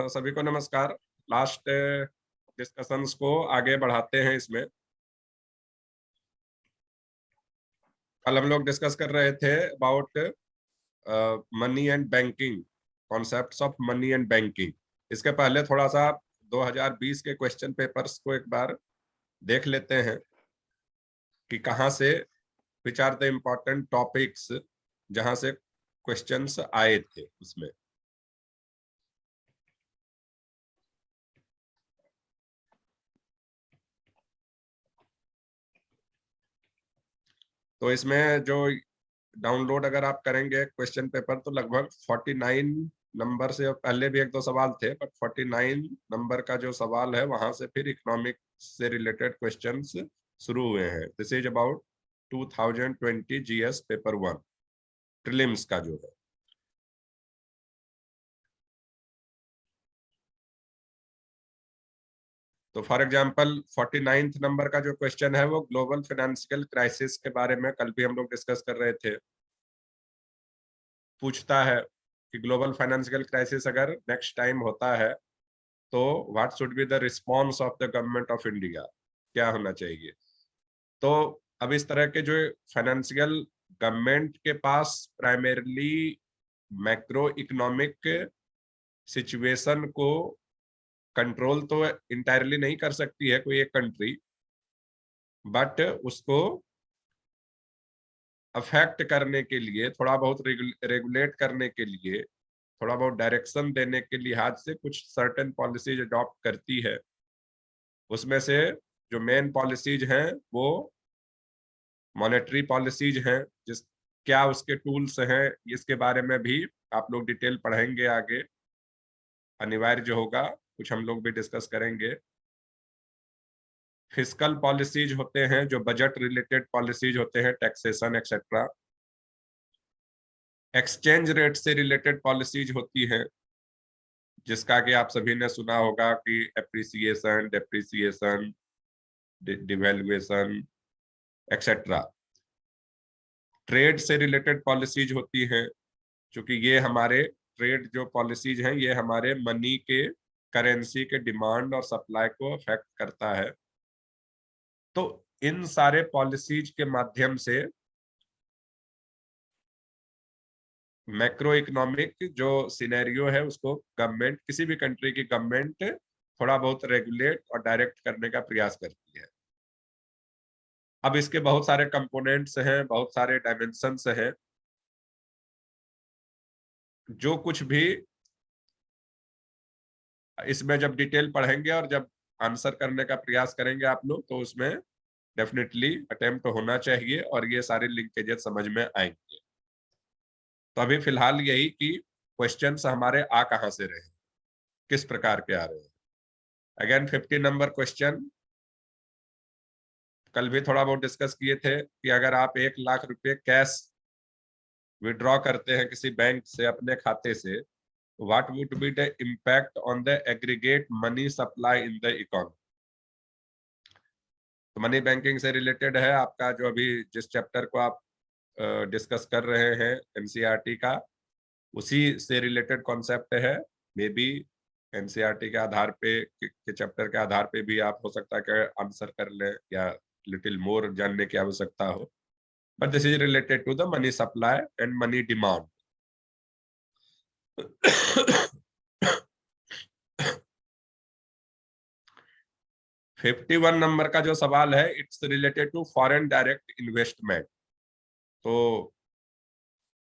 सभी को नमस्कार। लास्ट डिस्कशंस को आगे बढ़ाते हैं। इसमें कल हम लोग डिस्कस कर रहे थे about money and banking, concepts of money and banking. इसके पहले थोड़ा सा 2020 के क्वेश्चन पेपर्स को एक बार देख लेते हैं कि कहाँ से, which are the important topics जहां से क्वेश्चंस आए थे उसमें। तो इसमें जो डाउनलोड अगर आप करेंगे क्वेश्चन पेपर तो लगभग 49 नंबर से, पहले भी एक दो सवाल थे, बट 49 नंबर का जो सवाल है वहां से फिर इकोनॉमिक से रिलेटेड क्वेश्चंस शुरू हुए हैं। This is about 2020 GS paper 1 prelims का जो है। तो फॉर एग्जांपल 49th नंबर का जो क्वेश्चन है वो ग्लोबल फाइनेंशियल क्राइसिस के बारे में कल भी हम लोग डिस्कस कर रहे थे। पूछता है कि ग्लोबल फाइनेंशियल क्राइसिस अगर नेक्स्ट टाइम होता है तो what should be the response of the government of India, क्या होना चाहिए। तो अब इस तरह के जो फाइनेंशियल, गवर्नमेंट के पास प्राइमरीली मैक्रो इकोनॉमिक सिचुएशन को कंट्रोल तो इंटायरली नहीं कर सकती है कोई एक कंट्री, बट उसको अफेक्ट करने के लिए, थोड़ा बहुत रेगुलेट करने के लिए, थोड़ा बहुत डायरेक्शन देने के लिहाज से कुछ सर्टेन पॉलिसीज अडॉप्ट करती है। उसमें से जो मेन पॉलिसीज हैं वो मॉनेटरी पॉलिसीज हैं, जिस क्या उसके टूल्स हैं इसके बारे में भी आप लोग डिटेल पढ़ेंगे आगे, अनिवार्य जो होगा कुछ हम लोग भी डिस्कस करेंगे। फिस्कल पॉलिसीज होते हैं, जो बजट रिलेटेड पॉलिसीज होते हैं, टैक्सेशन एक्सेट्रा। एक्सचेंज रेट से रिलेटेड पॉलिसीज होती हैं, जिसका कि आप सभी ने सुना होगा कि appreciation, depreciation, devaluation etcetera. Trade से रिलेटेड पॉलिसीज होती हैं, क्योंकि ये हमारे ट्रेड जो पॉलिसीज हैं ये हमारे मनी के, करेंसी के डिमांड और सप्लाई को अफेक्ट करता है। तो इन सारे पॉलिसीज के माध्यम से मैक्रो इकोनॉमिक जो सिनेरियो है उसको गवर्नमेंट, किसी भी कंट्री की गवर्नमेंट थोड़ा बहुत रेगुलेट और डायरेक्ट करने का प्रयास करती है। अब इसके बहुत सारे कंपोनेंट्स हैं, बहुत सारे डायमेंशंस हैं। जो कुछ भी इसमें जब डिटेल पढ़ेंगे और जब आंसर करने का प्रयास करेंगे आप लोग, तो उसमें डेफिनेटली अटेम्प्ट होना चाहिए और ये सारे लिंकेजेस समझ में आएंगे। तो अभी फिलहाल यही कि क्वेश्चंस हमारे आ कहां से रहे, किस प्रकार के आ रहे हैं। अगेन 50 नंबर क्वेश्चन कल भी थोड़ा बहुत डिस्कस किए थे कि अगर आप 1 लाख रुपए कैश विड्रॉ करते हैं किसी बैंक से अपने खाते से, what would be the impact on the aggregate money supply in the economy. तो मनी बैंकिंग से रिलेटेड है आपका जो अभी जिस चैप्टर को आप डिस्कस कर रहे हैं एनसीईआरटी का, उसी से रिलेटेड कॉन्सेप्ट है। मे बी एनसीईआरटी के आधार पे, के चैप्टर के आधार पे भी आप हो सकता है कि आंसर कर लें या लिटिल मोर जानने की आवश्यकता हो, but this is related to the money supply and money demand. 51 number का जो सवाल है, it's related to foreign direct investment. तो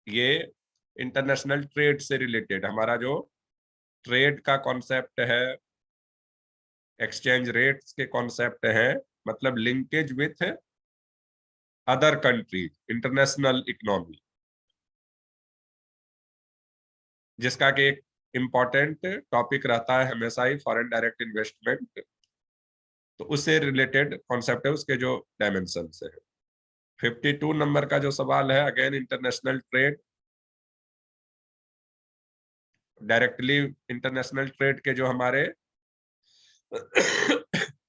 ये इंटरनेशनल ट्रेड से रिलेटेड, हमारा जो ट्रेड का कॉन्सेप्ट है, एक्सचेंज रेट्स के कॉन्सेप्ट है, मतलब linkage with other countries, international economy, जिसका कि एक इंपॉर्टेंट टॉपिक रहता है हमेशा ही फॉरेन डायरेक्ट इन्वेस्टमेंट। तो उससे रिलेटेड कॉन्सेप्ट है, उसके जो डायमेंशन है। 52 नंबर का जो सवाल है, again international trade, directly international trade के जो हमारे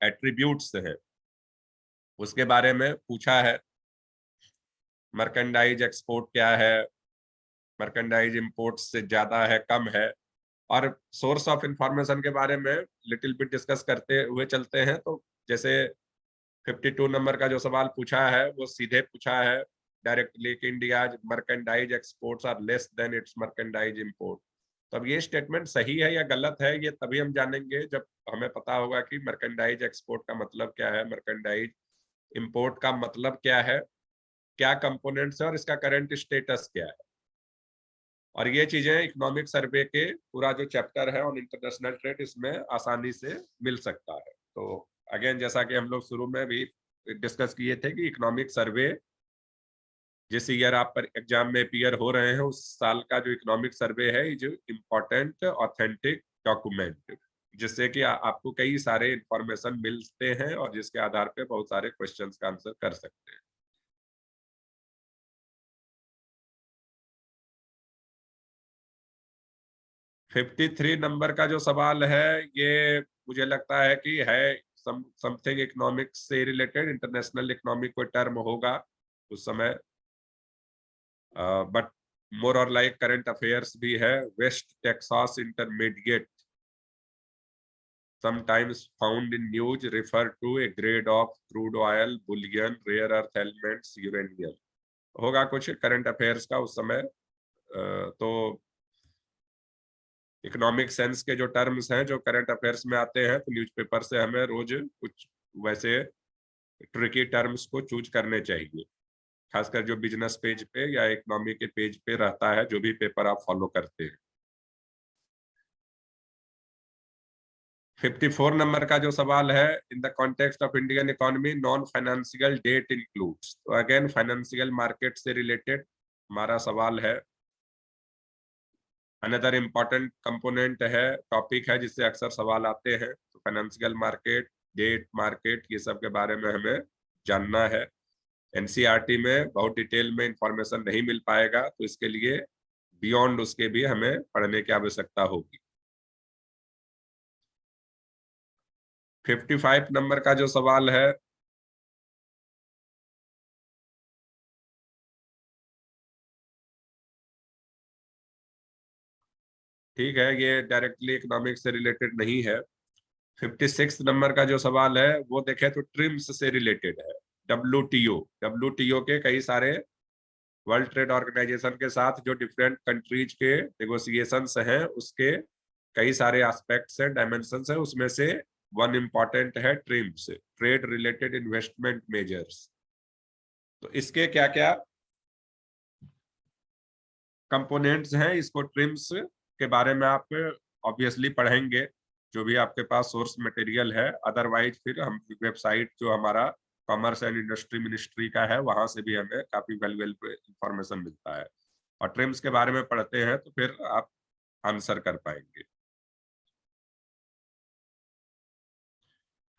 एट्रीब्यूट्स हैं उसके बारे में पूछा है। मर्केंडाइज एक्सपोर्ट क्या है, मर्केंडाइज इंपोर्ट से ज्यादा है, कम है, और सोर्स ऑफ इंफॉर्मेशन के बारे में लिटिल बिट डिस्कस करते हुए चलते हैं। तो जैसे 52 नंबर का जो सवाल पूछा है वो सीधे पूछा है डायरेक्टली कि India merchandise exports are less than its merchandise import. तो अब ये स्टेटमेंट सही है या गलत है, ये तभी हम जानेंगे जब हमें पता होगा कि मर्केंडाइज एक्सपोर्ट का मतलब क्या है, मर्केंडाइज इंपोर्ट का मतलब क्या है, क्या कंपोनेंट्स है और इसका करंट स्टेटस क्या है। और ये चीजें इकोनॉमिक सर्वे के पूरा जो चैप्टर है ऑन इंटरनेशनल ट्रेड इसमें आसानी से मिल सकता है। तो अगेन जैसा कि हम लोग शुरू में भी डिस्कस किए थे कि इकोनॉमिक सर्वे जिस ईयर आप पर एग्जाम में अपीयर हो रहे हैं उस साल का जो इकोनॉमिक सर्वे है जो इम्पोर्टेंट ऑथेंटिक डॉक्यूमेंट जिससे कि आपको कई सारे इंफॉर्मेशन मिलते हैं और जिसके आधार पे बहुत सारे क्वेश्चंस का आंसर कर सकते हैं। फिफ्टी थ्री नंबर का जो सवाल है ये मुझे लगता है कि है समथिंग इकोनॉमिक्स से रिलेटेड, इंटरनेशनल इकोनॉमिक कोई टर्म होगा उस समय, बट मोर और लाइक करंट अफेयर्स भी है। West Texas intermediate sometimes found in news refer to a grade of crude oil, bullion, rare earth elements, uranium। होगा कुछ करंट अफेयर्स का उस समय। तो इकोनॉमिक सेंस के जो टर्म्स हैं जो करंट अफेयर्स में आते हैं तो न्यूज़पेपर से हमें रोज कुछ वैसे ट्रिकी टर्म्स को चूज करने चाहिए, खासकर जो बिजनेस पेज पे या इकोनॉमी के पेज पे रहता है जो भी पेपर आप फॉलो करते हैं। 54 नंबर का जो सवाल है, in the context of Indian economy non financial debt includes. तो अगेन फाइनेंशियल मार्केट से रिलेटेड हमारा सवाल है। अनदर इम्पोर्टेंट कंपोनेंट है, टॉपिक है जिससे अक्सर सवाल आते हैं। तो फाइनेंशियल मार्केट, डेट मार्केट, ये सब के बारे में हमें जानना है। एनसीईआरटी में बहुत डिटेल में इंफॉर्मेशन नहीं मिल पाएगा तो इसके लिए बियॉन्ड उसके भी हमें पढ़ने की आवश्यकता होगी। 55 नंबर का जो सवाल है, ठीक है, ये डायरेक्टली इकोनॉमिक्स से रिलेटेड नहीं है। 56 नंबर का जो सवाल है वो देखें तो ट्रिम्स से रिलेटेड है। डब्ल्यूटीओ के कई सारे वर्ल्ड ट्रेड ऑर्गेनाइजेशन के साथ जो डिफरेंट कंट्रीज के नेगोशिएशंस हैं उसके कई सारे एस्पेक्ट्स हैं, डायमेंशंस हैं, उसमें से वन इम्पॉर्टेंट है TRIMS, trade related investment measures. तो इसके क्या क्या कंपोनेंट्स हैं, इसको ट्रिम्स के बारे में आप ऑब्वियसली पढ़ेंगे जो भी आपके पास सोर्स मटेरियल है। अदरवाइज फिर हम वेबसाइट जो हमारा कॉमर्स एंड इंडस्ट्री मिनिस्ट्री का है वहां से भी हमें काफी वैल्यूएबल इंफॉर्मेशन मिलता है और ट्रिम्स के बारे में पढ़ते हैं तो फिर आप आंसर कर पाएंगे।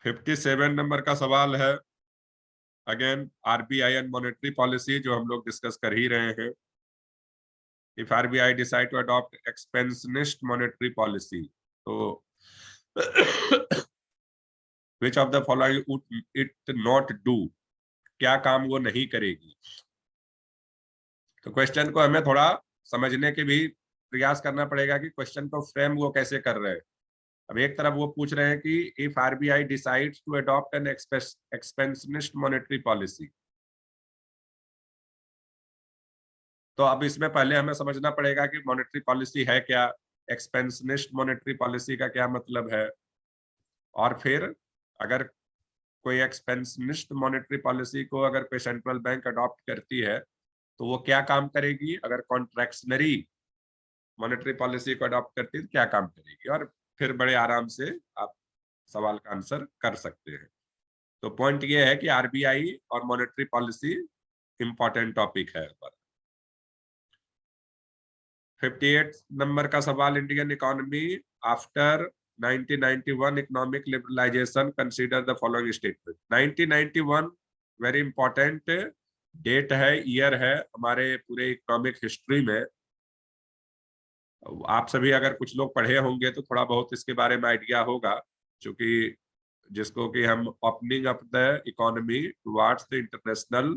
57 नंबर का सवाल है, again RBI and monetary policy जो हम लोग डिस्कस कर ही रहे हैं। If RBI decide to adopt expansionist monetary policy, तो which of the following would it not do? क्या काम वो नहीं करेगी? तो क्वेश्चन को हमें थोड़ा समझने के भी प्रयास करना पड़ेगा कि क्वेश्चन को फ्रेम वो कैसे कर रहे हैं। अब एक तरफ वो पूछ रहे हैं कि if RBI decides to adopt an expansionist monetary policy, तो अब इसमें पहले हमें समझना पड़ेगा कि मॉनेटरी पॉलिसी है क्या, एक्सपेंशनिस्ट मॉनेटरी पॉलिसी का क्या मतलब है, और फिर अगर कोई एक्सपेंशनिस्ट मॉनेटरी पॉलिसी को अगर कोई सेंट्रल बैंक अडॉप्ट करती है तो वो क्या काम करेगी, अगर कॉन्ट्रैक्शनरी मॉनेटरी पॉलिसी को अडॉप्ट करती है तो क्या काम करेगी, और फिर बड़े आराम से आप सवाल का आंसर कर सकते हैं। तो पॉइंट ये है कि आरबीआई और मॉनेटरी पॉलिसी इंपॉर्टेंट टॉपिक है। 58 नंबर का सवाल, Indian economy after 1991 economic liberalization consider the following statement. 1991 very important date है, ईयर है हमारे पूरे इकोनॉमिक हिस्ट्री में। आप सभी अगर कुछ लोग पढ़े होंगे तो थोड़ा बहुत इसके बारे में आइडिया होगा, क्योंकि जिसको कि हम opening up the economy towards the international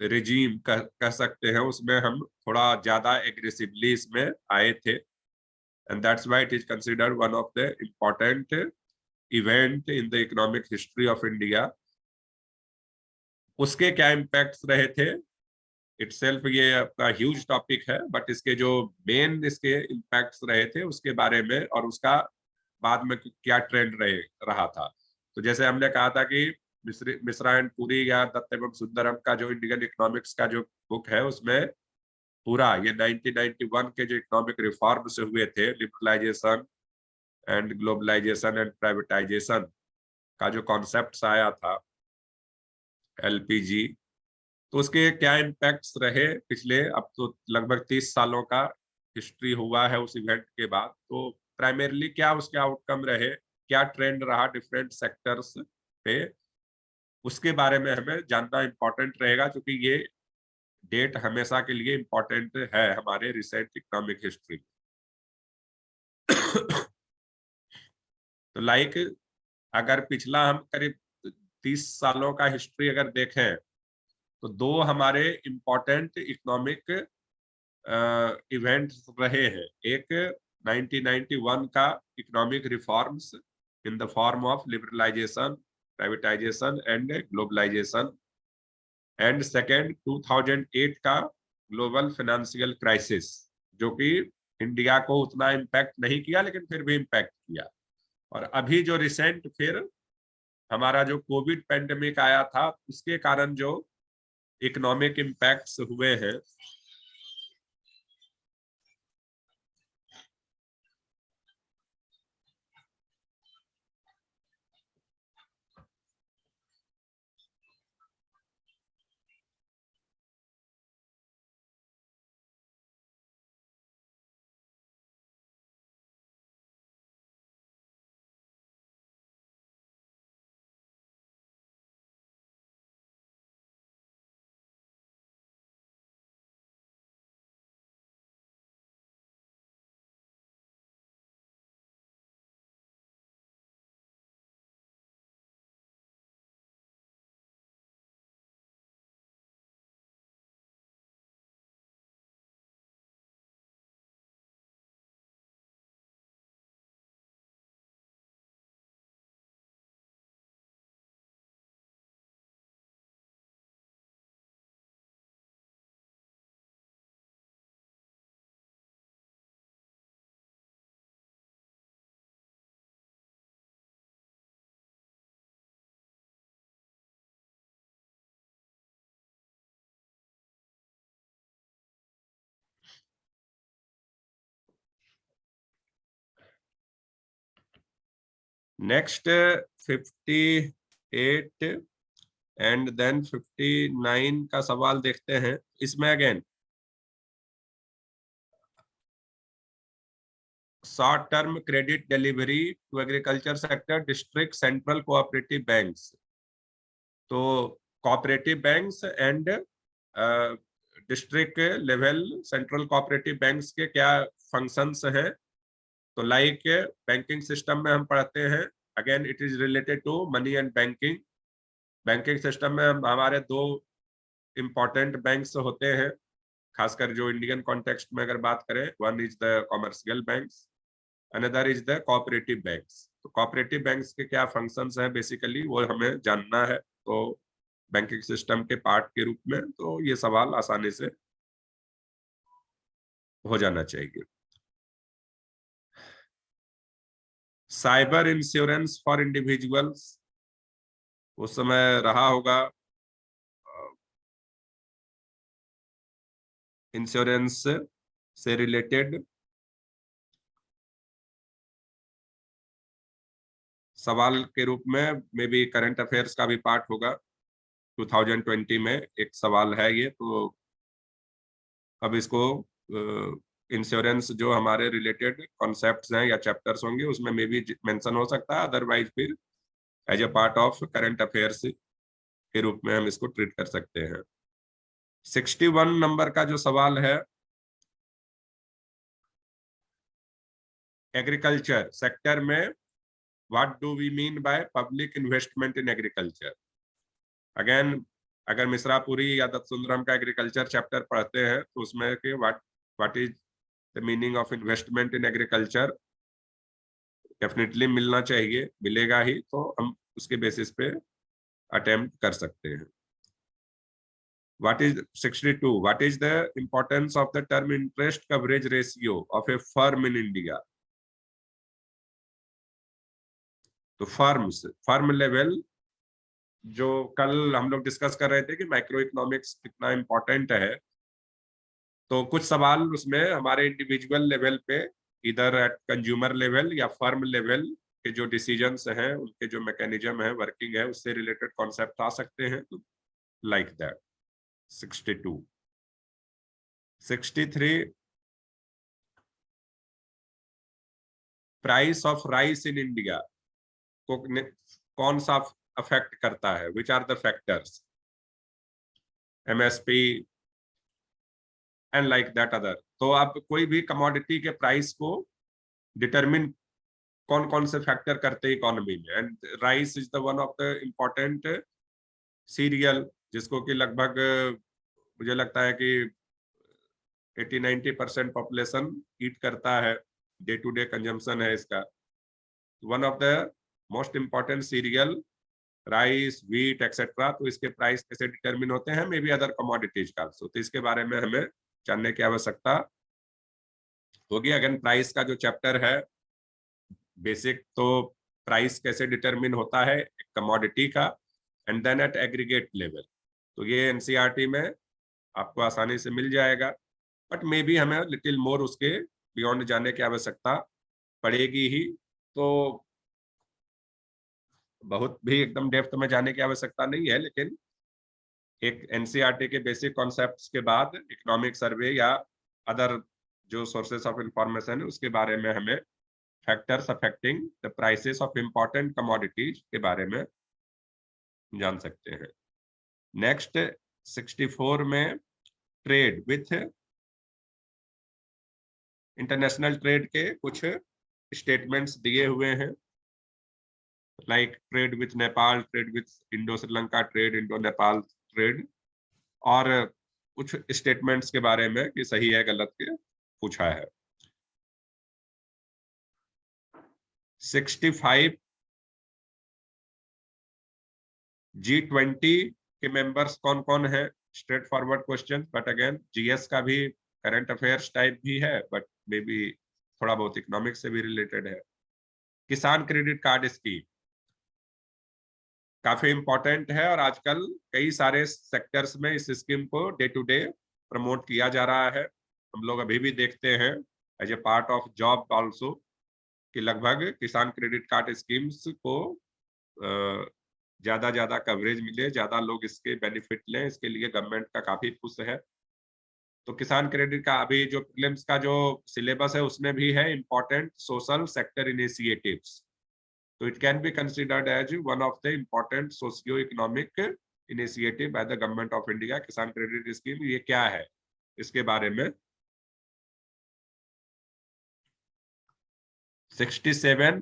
regime कह सकते हैं, उसमें हम थोड़ा ज्यादा एग्रेसिवली इसमें आए थे, and that's why it is considered one of the important event in the economic history of India. उसके क्या इम्पैक्ट्स रहे थे, इटसेल्फ ये अपना ह्यूज टॉपिक है, बट इसके जो मेन इसके इम्पैक्ट्स रहे थे उसके बारे में, और उसका बाद में क्या ट्रेंड रहा था। तो जैसे हमने कहा था कि मिश्रा एंड पुरी या दत्त एवं सुंदरम का जो इंडियन इकोनॉमिक्स का जो बुक है, उसमें पूरा ये 1991 के जो इकोनॉमिक रिफॉर्म से हुए थे, liberalization and globalization and privatization का जो कॉन्सेप्ट आया था, एलपीजी, तो उसके क्या इम्पैक्ट्स रहे पिछले, अब तो लगभग 30 सालों का हिस्ट्री हुआ है उस इवेंट के बाद। तो प्राइमरीली क्या उसके आउटकम रहे, क्या ट्रेंड रहा डिफरेंट सेक्टर्स पे, उसके बारे में हमें जानना इम्पोर्टेंट रहेगा, क्योंकि ये डेट हमेशा के लिए इम्पोर्टेंट है हमारे रिसेंट इकोनॉमिक हिस्ट्री। तो लाइक अगर पिछला हम करीब 30 सालों का हिस्ट्री अगर देखें, तो दो हमारे इम्पोर्टेंट इकोनॉमिक इवेंट्स रहे हैं। एक 1991 का economic reforms in the form of liberalization, privatization and globalization, and second 2008 का ग्लोबल फाइनेंशियल क्राइसिस, जो कि इंडिया को उतना इम्पैक्ट नहीं किया लेकिन फिर भी इम्पैक्ट किया। और अभी जो रिसेंट फिर हमारा जो कोविड पेंडेमिक आया था, उसके कारण जो इकोनॉमिक इम्पैक्ट्स हुए हैं, नेक्स्ट 58 एंड देन 59 का सवाल देखते हैं। इसमें again short term credit delivery to agriculture sector district central cooperative banks. तो cooperative banks and district level central cooperative banks के क्या फंक्शंस हैं। तो लाइक बैंकिंग सिस्टम में हम पढ़ते हैं, again it is related to money and banking. Banking system में हमारे दो इम्पोर्टेंट बैंक्स होते हैं, खासकर जो इंडियन कॉन्टेक्स्ट में अगर बात करें, one is the commercial banks, another is the cooperative banks. तो कोऑपरेटिव बैंक्स के क्या फंक्शंस हैं बेसिकली, वो हमें जानना है। तो बैंकिंग सिस्टम के पार्ट के रूप में तो ये सवाल आसानी से हो जाना चाहिए। साइबर इंश्योरेंस फॉर इंडिविजुअल्स उस समय रहा होगा, इंश्योरेंस से रिलेटेड सवाल के रूप में मे बी करंट अफेयर्स का भी पार्ट होगा। 2020 में एक सवाल है ये। तो अब इसको इंश्योरेंस जो हमारे रिलेटेड कॉन्सेप्ट्स हैं या चैप्टर्स होंगे उसमें मे बी मेंशन हो सकता है, अदरवाइज फिर as a part of current affairs के रूप में हम इसको ट्रीट कर सकते हैं। 61 नंबर का जो सवाल है, एग्रीकल्चर सेक्टर में what do we mean by public investment in agriculture. Again अगर मिश्रापुरी या दत्तसुंदरम का एग्रीकल्चर चैप्टर पढ़ते हैं तो उसमें कि what is the meaning of investment in agriculture definitely मिलना चाहिए, मिलेगा ही तो हम उसके बेसिस पे अटेम्प्ट कर सकते हैं। What is 62? What is the importance of the term interest coverage ratio of a firm in India? तो फर्म लेवल जो कल हम लोग डिस्कस कर रहे थे कि माइक्रो इकोनॉमिक्स कितना इंपॉर्टेंट है, तो कुछ सवाल उसमें हमारे इंडिविजुअल लेवल पे, इधर एट कंज्यूमर लेवल या फर्म लेवल के जो डिसीजंस हैं, उनके जो मैकेनिज्म है, वर्किंग है, उससे रिलेटेड कॉन्सेप्ट आ सकते हैं, तो like that. 62 63 price of rice in India को कौन सा अफेक्ट करता है? Which are the factors? MSP and like that other. तो आप कोई भी कमोडिटी के प्राइस को डिटरमिन कौन कौन से फैक्टर करते हैं इकोनॉमी में, and rice is the one of the important serial जिसको कि लगभग मुझे लगता है कि 80-90% पॉपुलेशन ईट करता है, डे टू डे कंजम्पशन है इसका। One of the most important serial rice, wheat etcetera. तो इसके प्राइस कैसे डिटरमिन होते हैं, मे बी अदर कमोडिटीज का। तो इसके बारे में हमें जानने की आवश्यकता होगी। अगेन प्राइस का जो चैप्टर है बेसिक, तो प्राइस कैसे डिटरमिन होता है कमोडिटी का, and then at aggregate level, तो ये एनसीईआरटी में आपको आसानी से मिल जाएगा। बट मे बी हमें लिटिल मोर उसके बियॉन्ड जाने की आवश्यकता पड़ेगी ही, तो बहुत भी एकदम डेप्थ में जाने की आवश्यकता नहीं है, लेकिन एक एनसीईआरटी के बेसिक कॉन्सेप्ट्स के बाद इकोनॉमिक सर्वे या अदर जो सोर्सेस ऑफ इंफॉर्मेशन है उसके बारे में हमें factors affecting the prices of important commodities के बारे में जान सकते हैं। नेक्स्ट 64 में ट्रेड विथ इंटरनेशनल ट्रेड के कुछ स्टेटमेंट्स दिए हुए हैं, like trade with Nepal, trade with Indo Sri Lanka trade, Indo Nepal trade, और कुछ स्टेटमेंट्स के बारे में कि सही है गलत के पूछा है। 65 G20 के मेंबर्स कौन कौन है? Straight forward question, but again GS का भी करंट अफेयर्स टाइप भी है, बट मे बी थोड़ा बहुत इकोनॉमिक्स से भी रिलेटेड है। किसान क्रेडिट कार्ड स्कीम काफी इंपॉर्टेंट है और आजकल कई सारे सेक्टर्स में इस स्कीम को डे टू डे प्रमोट किया जा रहा है। हम लोग अभी भी देखते हैं as a part of job also कि लगभग किसान क्रेडिट कार्ड स्कीम्स को ज्यादा कवरेज मिले, ज्यादा लोग इसके बेनिफिट लें, इसके लिए गवर्नमेंट का काफी पुश है। तो किसान क्रेडिट का अभी जो प्रीलिम्स का जो सिलेबस है उसमें भी है इंपॉर्टेंट सोशल सेक्टर इनिशिएटिव्स, तो it can be considered as one of the important socio-economic initiative by the government of India। किसान क्रेडिट स्कीम ये क्या है इसके बारे में। 67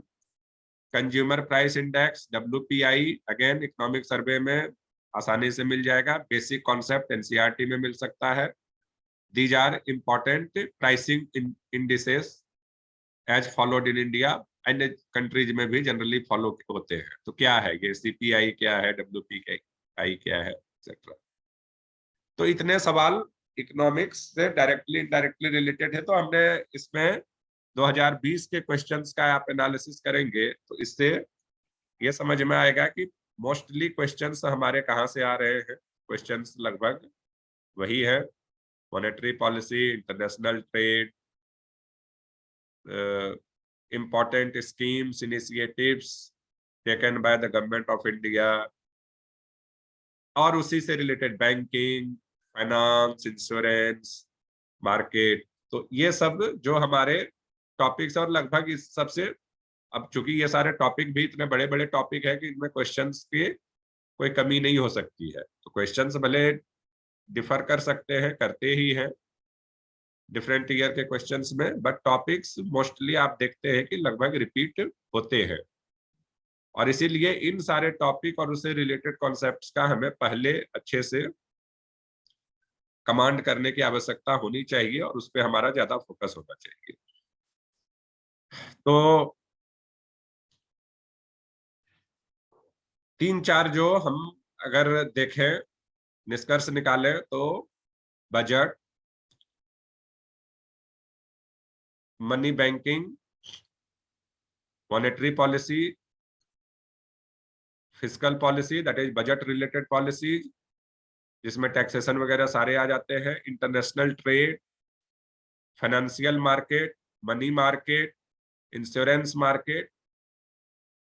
consumer price index WPI, again economic survey में आसानी से मिल जाएगा, बेसिक कॉन्सेप्ट एनसीईआरटी में मिल सकता है। These are important pricing indices as followed in India, अन्य कंट्रीज में भी जनरली फॉलो होते हैं। तो क्या है ये सीपीआई, क्या है WPI, क्या है एक्सेट्रा। तो इतने सवाल इकोनॉमिक्स से डायरेक्टली इनडायरेक्टली रिलेटेड है। तो हमने इसमें 2020 के क्वेश्चंस का आप एनालिसिस करेंगे तो इससे ये समझ में आएगा कि मोस्टली क्वेश्चंस हमारे कहाँ से आ रहे हैं। क्वेश्चंस लगभग वही है, monetary policy, international trade, important schemes, initiatives taken by the government of India, और उसी से related banking, finance, insurance, market. तो ये सब जो हमारे टॉपिक्स, और लगभग इस सबसे, अब चूंकि ये सारे टॉपिक भी इतने बड़े बड़े टॉपिक है कि इनमें क्वेश्चंस की कोई कमी नहीं हो सकती है। तो क्वेश्चंस भले डिफर कर सकते हैं, करते ही हैं डिफरेंट ईयर के क्वेश्चंस में, बट टॉपिक्स मोस्टली आप देखते हैं कि लगभग रिपीट होते हैं। और इसीलिए इन सारे टॉपिक और उससे रिलेटेड कॉन्सेप्ट्स का हमें पहले अच्छे से कमांड करने की आवश्यकता होनी चाहिए और उस पर हमारा ज्यादा फोकस होना चाहिए। तो 3-4 जो हम अगर देखें, निष्कर्ष निकालें, तो budget, money banking, monetary policy, fiscal policy that is budget related policies, जिसमें टैक्सेशन वगैरह सारे आ जाते हैं, international trade, financial market, money market, insurance market,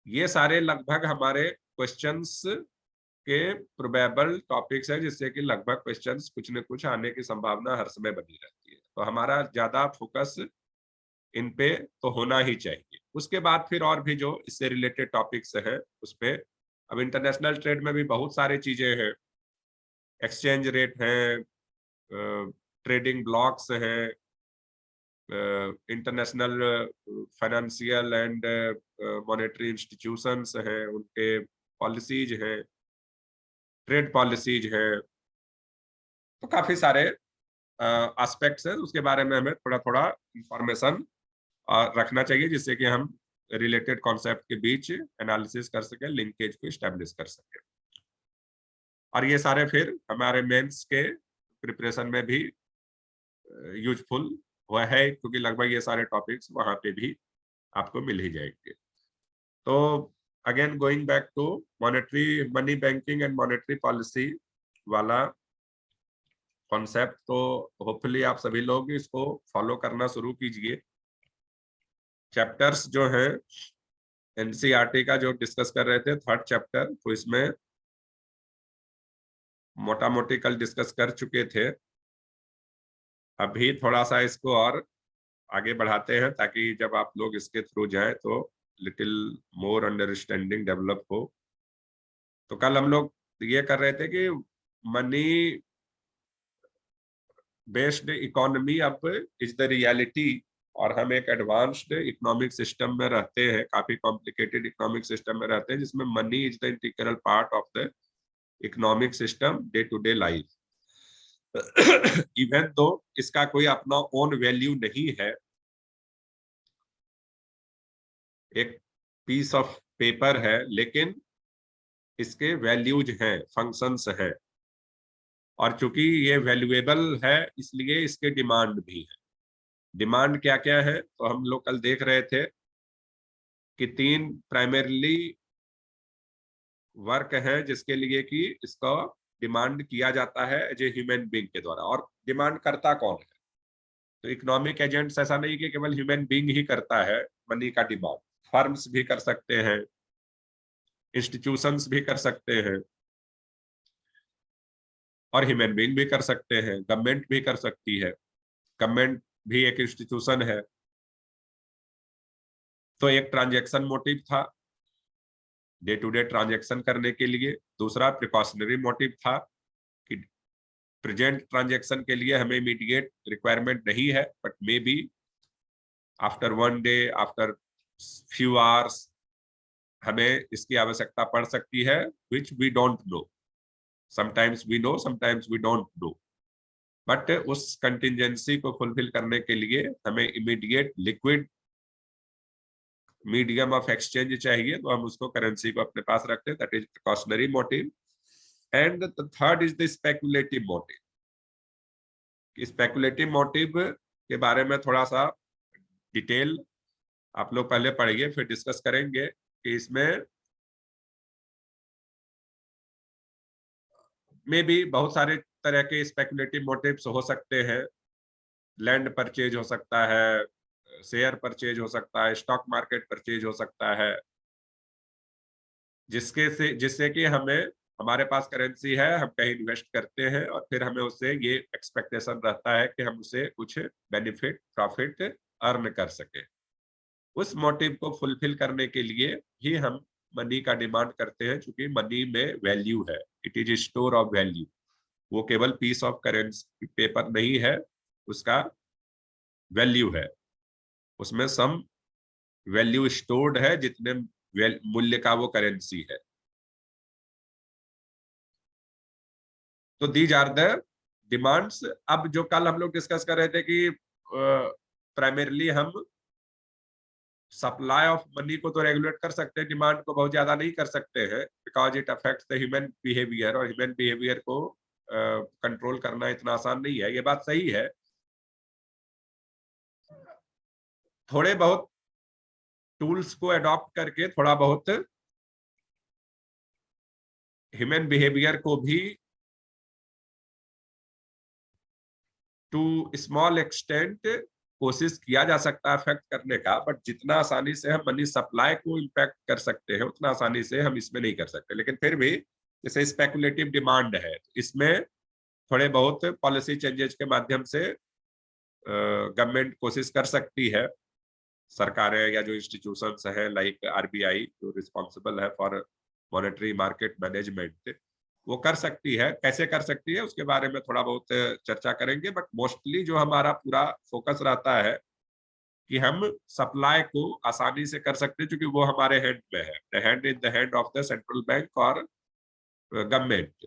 ये सारे लगभग हमारे क्वेश्चंस के प्रोबेबल टॉपिक्स है, जिससे कि लगभग क्वेश्चंस कुछ न कुछ आने की संभावना हर समय बनी रहती है। तो हमारा ज्यादा फोकस इन पे तो होना ही चाहिए। उसके बाद फिर और भी जो इससे रिलेटेड टॉपिक्स हैं उस पे, अब इंटरनेशनल ट्रेड में भी बहुत सारी चीजें हैं, एक्सचेंज रेट है, ट्रेडिंग ब्लॉक्स हैं, international financial and monetary institutions हैं, उनके पॉलिसीज हैं, ट्रेड पॉलिसीज हैं, तो काफी सारे एस्पेक्ट्स हैं, उसके बारे में हमें थोड़ा थोड़ा इंफॉर्मेशन रखना चाहिए, जिससे कि हम रिलेटेड कॉन्सेप्ट के बीच एनालिसिस कर सकें, लिंकेज को स्टैब्लिश कर सकें। और ये सारे फिर हमारे मेंस के प्रिपरेशन में भी यूजफुल हुआ है, क्योंकि लगभग ये सारे टॉपिक्स वहां पे भी आपको मिल ही जाएंगे। तो again going back to monetary, money banking and monetary policy वाला कॉन्सेप्ट, तो होपफुली आप सभी लोग इसको फॉलो करना शुरू कीजिए। चैप्टर्स जो है एनसीईआरटी का जो डिस्कस कर रहे थे 3rd चैप्टर, तो इसमें मोटा मोटी कल डिस्कस कर चुके थे। अभी थोड़ा सा इसको और आगे बढ़ाते हैं, ताकि जब आप लोग इसके थ्रू जाएं तो लिटिल मोर अंडरस्टैंडिंग डेवलप हो। तो कल हम लोग ये कर रहे थे कि मनी बेस्ड इकोनॉमी अब इज द रियलिटी, और हम एक एडवांस्ड इकोनॉमिक सिस्टम में रहते हैं, काफी कॉम्प्लिकेटेड इकोनॉमिक सिस्टम में रहते हैं, जिसमें money is the integral part of the economic system day to day life. Even तो इसका कोई अपना ओन वैल्यू नहीं है, एक पीस ऑफ पेपर है, लेकिन इसके वैल्यूज हैं, फंक्शंस हैं, और चूंकि ये वैल्यूएबल है इसलिए इसके डिमांड भी है। डिमांड क्या क्या है, तो हम लोग कल देख रहे थे कि 3 प्राइमरीली वर्क है जिसके लिए कि इसका डिमांड किया जाता है एज ए ह्यूमन बीइंग के द्वारा। और डिमांड करता कौन है, तो इकोनॉमिक एजेंट्स, ऐसा नहीं कि केवल ह्यूमन बीइंग ही करता है मनी का डिमांड, फर्म्स भी कर सकते हैं, इंस्टीट्यूशंस भी कर सकते हैं, और ह्यूमन बीइंग भी कर सकते हैं, गवर्नमेंट भी कर सकती है, गवर्नमेंट भी एक इंस्टीट्यूशन है। तो एक ट्रांजैक्शन मोटिव था, डे टू डे ट्रांजैक्शन करने के लिए। दूसरा प्रिकॉशनरी मोटिव था कि प्रेजेंट ट्रांजैक्शन के लिए हमें इमीडिएट रिक्वायरमेंट नहीं है, but may be after 1 day, after few hours हमें इसकी आवश्यकता पड़ सकती है, which we don't know, sometimes we know, sometimes we don't know, but उस कंटिजेंसी को फुलफिल करने के लिए हमें immediate liquid medium of exchange चाहिए, तो हम उसको करेंसी को अपने पास रखते हैं, that is precautionary motive. And the third is the speculative motive. Speculative motive के बारे में थोड़ा सा डिटेल आप लोग पहले पढ़िए, फिर डिस्कस करेंगे कि इसमें में भी बहुत सारे तरह के स्पेकुलेटिव मोटिव्स हो सकते हैं। लैंड परचेज हो सकता है, शेयर परचेज हो सकता है, स्टॉक मार्केट परचेज हो सकता है, जिससे कि हमें, हमारे पास करेंसी है, हम कहीं इन्वेस्ट करते हैं और फिर हमें उससे ये एक्सपेक्टेशन रहता है कि हम उसे कुछ बेनिफिट, प्रॉफिट अर्न कर सके। उस मोटिव को फुलफिल करने के लिए ही हम मनी का डिमांड करते हैं, क्योंकि मनी में वैल्यू है, it is store of value. वो केवल पीस ऑफ करेंसी पेपर नहीं है, उसका वैल्यू है, उसमें सम वैल्यू स्टोर्ड है, जितने मूल्य का वो करेंसी है। तो दीज आर द डिमांड्स। अब जो कल हम लोग डिस्कस कर रहे थे कि प्राइमरीली हम सप्लाई ऑफ मनी को तो रेगुलेट कर सकते हैं, डिमांड को बहुत ज्यादा नहीं कर सकते हैं, because it affects the human behaviour, और ह्यूमन बिहेवियर को कंट्रोल करना इतना आसान नहीं है। ये बात सही है। थोड़े बहुत टूल्स को अडॉप्ट करके थोड़ा बहुत ह्यूमन बिहेवियर को भी टू स्मॉल एक्सटेंट कोशिश किया जा सकता है इफेक्ट करने का, बट जितना आसानी से हम मनी सप्लाई को इम्पैक्ट कर सकते हैं उतना आसानी से हम इसमें नहीं कर सकते। लेकिन फिर भी जैसे स्पेकुलेटिव डिमांड है, इसमें थोड़े बहुत पॉलिसी चेंजेस के माध्यम से गवर्नमेंट कोशिश कर सकती है, सरकारें या जो इंस्टीट्यूशंस हैं लाइक आरबीआई जो रिस्पॉन्सिबल है फॉर मॉनेटरी मार्केट मैनेजमेंट, वो कर सकती है। कैसे कर सकती है उसके बारे में थोड़ा बहुत चर्चा करेंगे, बट मोस्टली जो हमारा पूरा फोकस रहता है कि हम सप्लाई को आसानी से कर सकते हैं, क्योंकि वो हमारे हैंड में है, the hand in the hand of the central bank और गवर्नमेंट,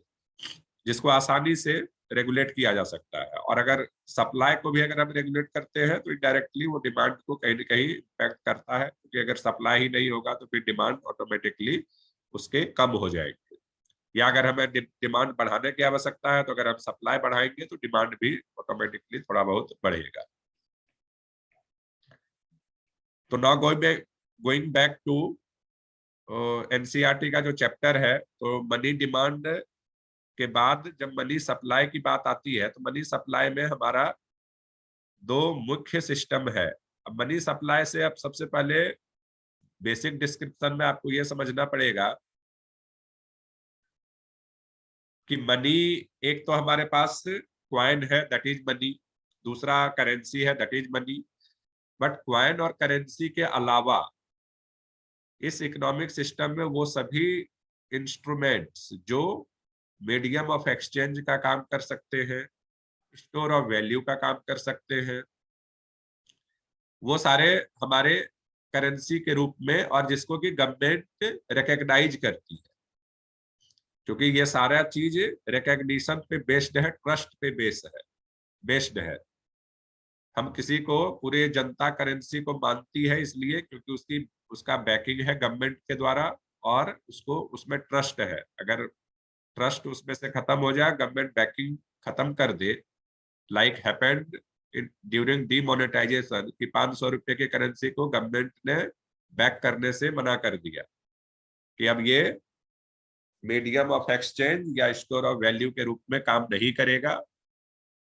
जिसको आसानी से रेगुलेट किया जा सकता है। और अगर सप्लाई को भी अगर हम रेगुलेट करते हैं तो इनडायरेक्टली वो डिमांड को कहीं ना कहीं इम्पैक्ट करता है, क्योंकि अगर सप्लाई ही नहीं होगा तो फिर डिमांड ऑटोमेटिकली उसके कम हो जाएंगे। या अगर हमें डिमांड बढ़ाने की आवश्यकता है तो अगर हम सप्लाई बढ़ाएंगे तो डिमांड भी ऑटोमेटिकली थोड़ा बहुत बढ़ेगा। तो now going back to NCERT का जो चैप्टर है, तो मनी डिमांड के बाद जब मनी सप्लाई की बात आती है तो मनी सप्लाई में हमारा दो मुख्य सिस्टम है। अब मनी सप्लाई से अब सबसे पहले बेसिक डिस्क्रिप्शन में आपको यह समझना पड़ेगा कि मनी, एक तो हमारे पास क्वाइन है दैट इज मनी, दूसरा करेंसी है that is money. But coin और करेंसी के अलावा इस इकोनॉमिक सिस्टम में वो सभी इंस्ट्रूमेंट्स जो मीडियम ऑफ एक्सचेंज का काम कर सकते हैं, स्टोर ऑफ वैल्यू का काम कर सकते हैं, वो सारे हमारे करेंसी के रूप में, और जिसको कि गवर्नमेंट रिकॉग्नाइज करती है, क्योंकि ये सारा चीज रिकॉग्निशन पे बेस्ड है, ट्रस्ट पे बेस्ड है। हम किसी को, पूरे जनता करेंसी को मानती है इसलिए क्योंकि उसका बैकिंग है गवर्नमेंट के द्वारा, और उसको उसमें ट्रस्ट है। अगर ट्रस्ट उसमें से खत्म हो जाए, गवर्नमेंट बैकिंग खत्म कर दे, लाइक हैपेंड ड्यूरिंग डीमोनेटाइजेशन कि 500 रुपए की करेंसी को गवर्नमेंट ने बैक करने से मना कर दिया कि अब ये मीडियम ऑफ एक्सचेंज या स्टोर ऑफ वैल्यू के रूप में काम नहीं करेगा,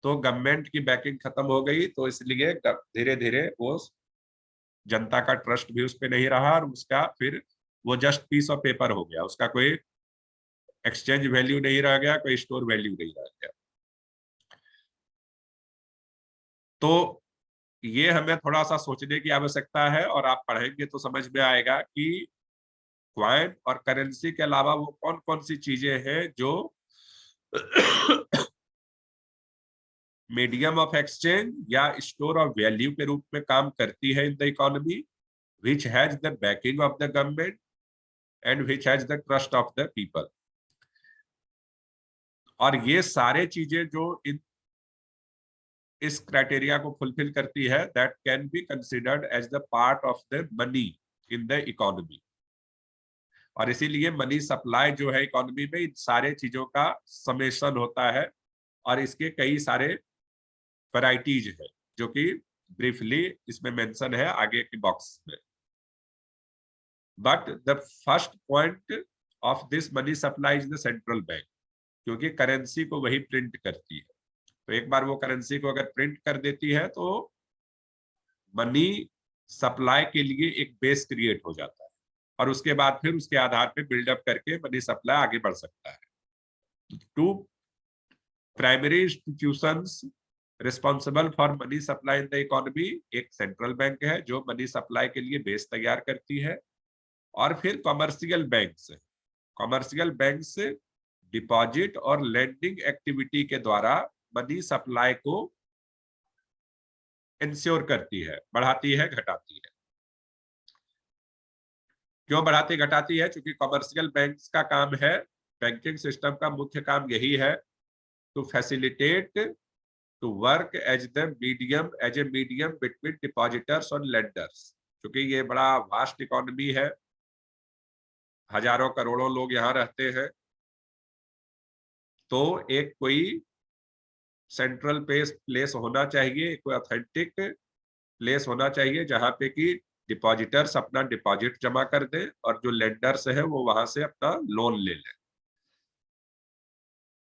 तो गवर्नमेंट की बैकिंग खत्म हो गई, तो इसलिए धीरे धीरे वो जनता का ट्रस्ट भी उस पर नहीं रहा, और उसका फिर वो जस्ट पीस ऑफ पेपर हो गया, उसका कोई एक्सचेंज वैल्यू नहीं रह गया, कोई स्टोर वैल्यू नहीं रह गया। तो ये हमें थोड़ा सा सोचने की आवश्यकता है, और आप पढ़ेंगे तो समझ में आएगा कि क्वाइन और करेंसी के अलावा वो कौन कौन सी चीजें हैं जो मीडियम ऑफ एक्सचेंज या स्टोर ऑफ वैल्यू के रूप में काम करती है इन the economy, which has the banking of the government and which has the trust of the people. और ये सारे चीजें जो इस क्राइटेरिया को फुलफिल करती है, that can be considered as the part of the money in the economy. और इसीलिए मनी सप्लाई जो है इकोनॉमी में इन सारे चीजों का समेशन होता है, और इसके कई सारे वैरायटीज है जो कि ब्रीफली इसमें मेंशन है आगे के बॉक्स में। But the first point of this money supply is the central bank, क्योंकि करेंसी को वही प्रिंट करती है। तो एक बार वो करेंसी को अगर प्रिंट कर देती है तो मनी सप्लाई के लिए एक बेस क्रिएट हो जाता है, और उसके बाद फिर उसके आधार पे बिल्डअप करके मनी सप्लाई आगे बढ़ सकता है। Two primary institutions responsible for money supply in the economy, एक सेंट्रल बैंक है जो मनी सप्लाई के लिए बेस तैयार करती है, और फिर commercial banks. Commercial banks deposit और लेंडिंग एक्टिविटी के द्वारा मनी सप्लाई को इंश्योर करती है, बढ़ाती है, घटाती है। क्यों बढ़ाती घटाती है? क्योंकि कॉमर्शियल बैंक्स का काम है, बैंकिंग सिस्टम का मुख्य काम यही है, to facilitate, to work as a medium between depositors और लेंडर्स। क्योंकि ये बड़ा वास्ट इकोनॉमी है, हजारों करोड़ों लोग यहाँ रहते हैं, तो एक कोई सेंट्रल प्लेस होना चाहिए, कोई ऑथेंटिक प्लेस होना चाहिए जहां पे कि डिपॉजिटर्स अपना डिपॉजिट जमा कर दें और जो लेंडर्स है वो वहां से अपना लोन ले लें।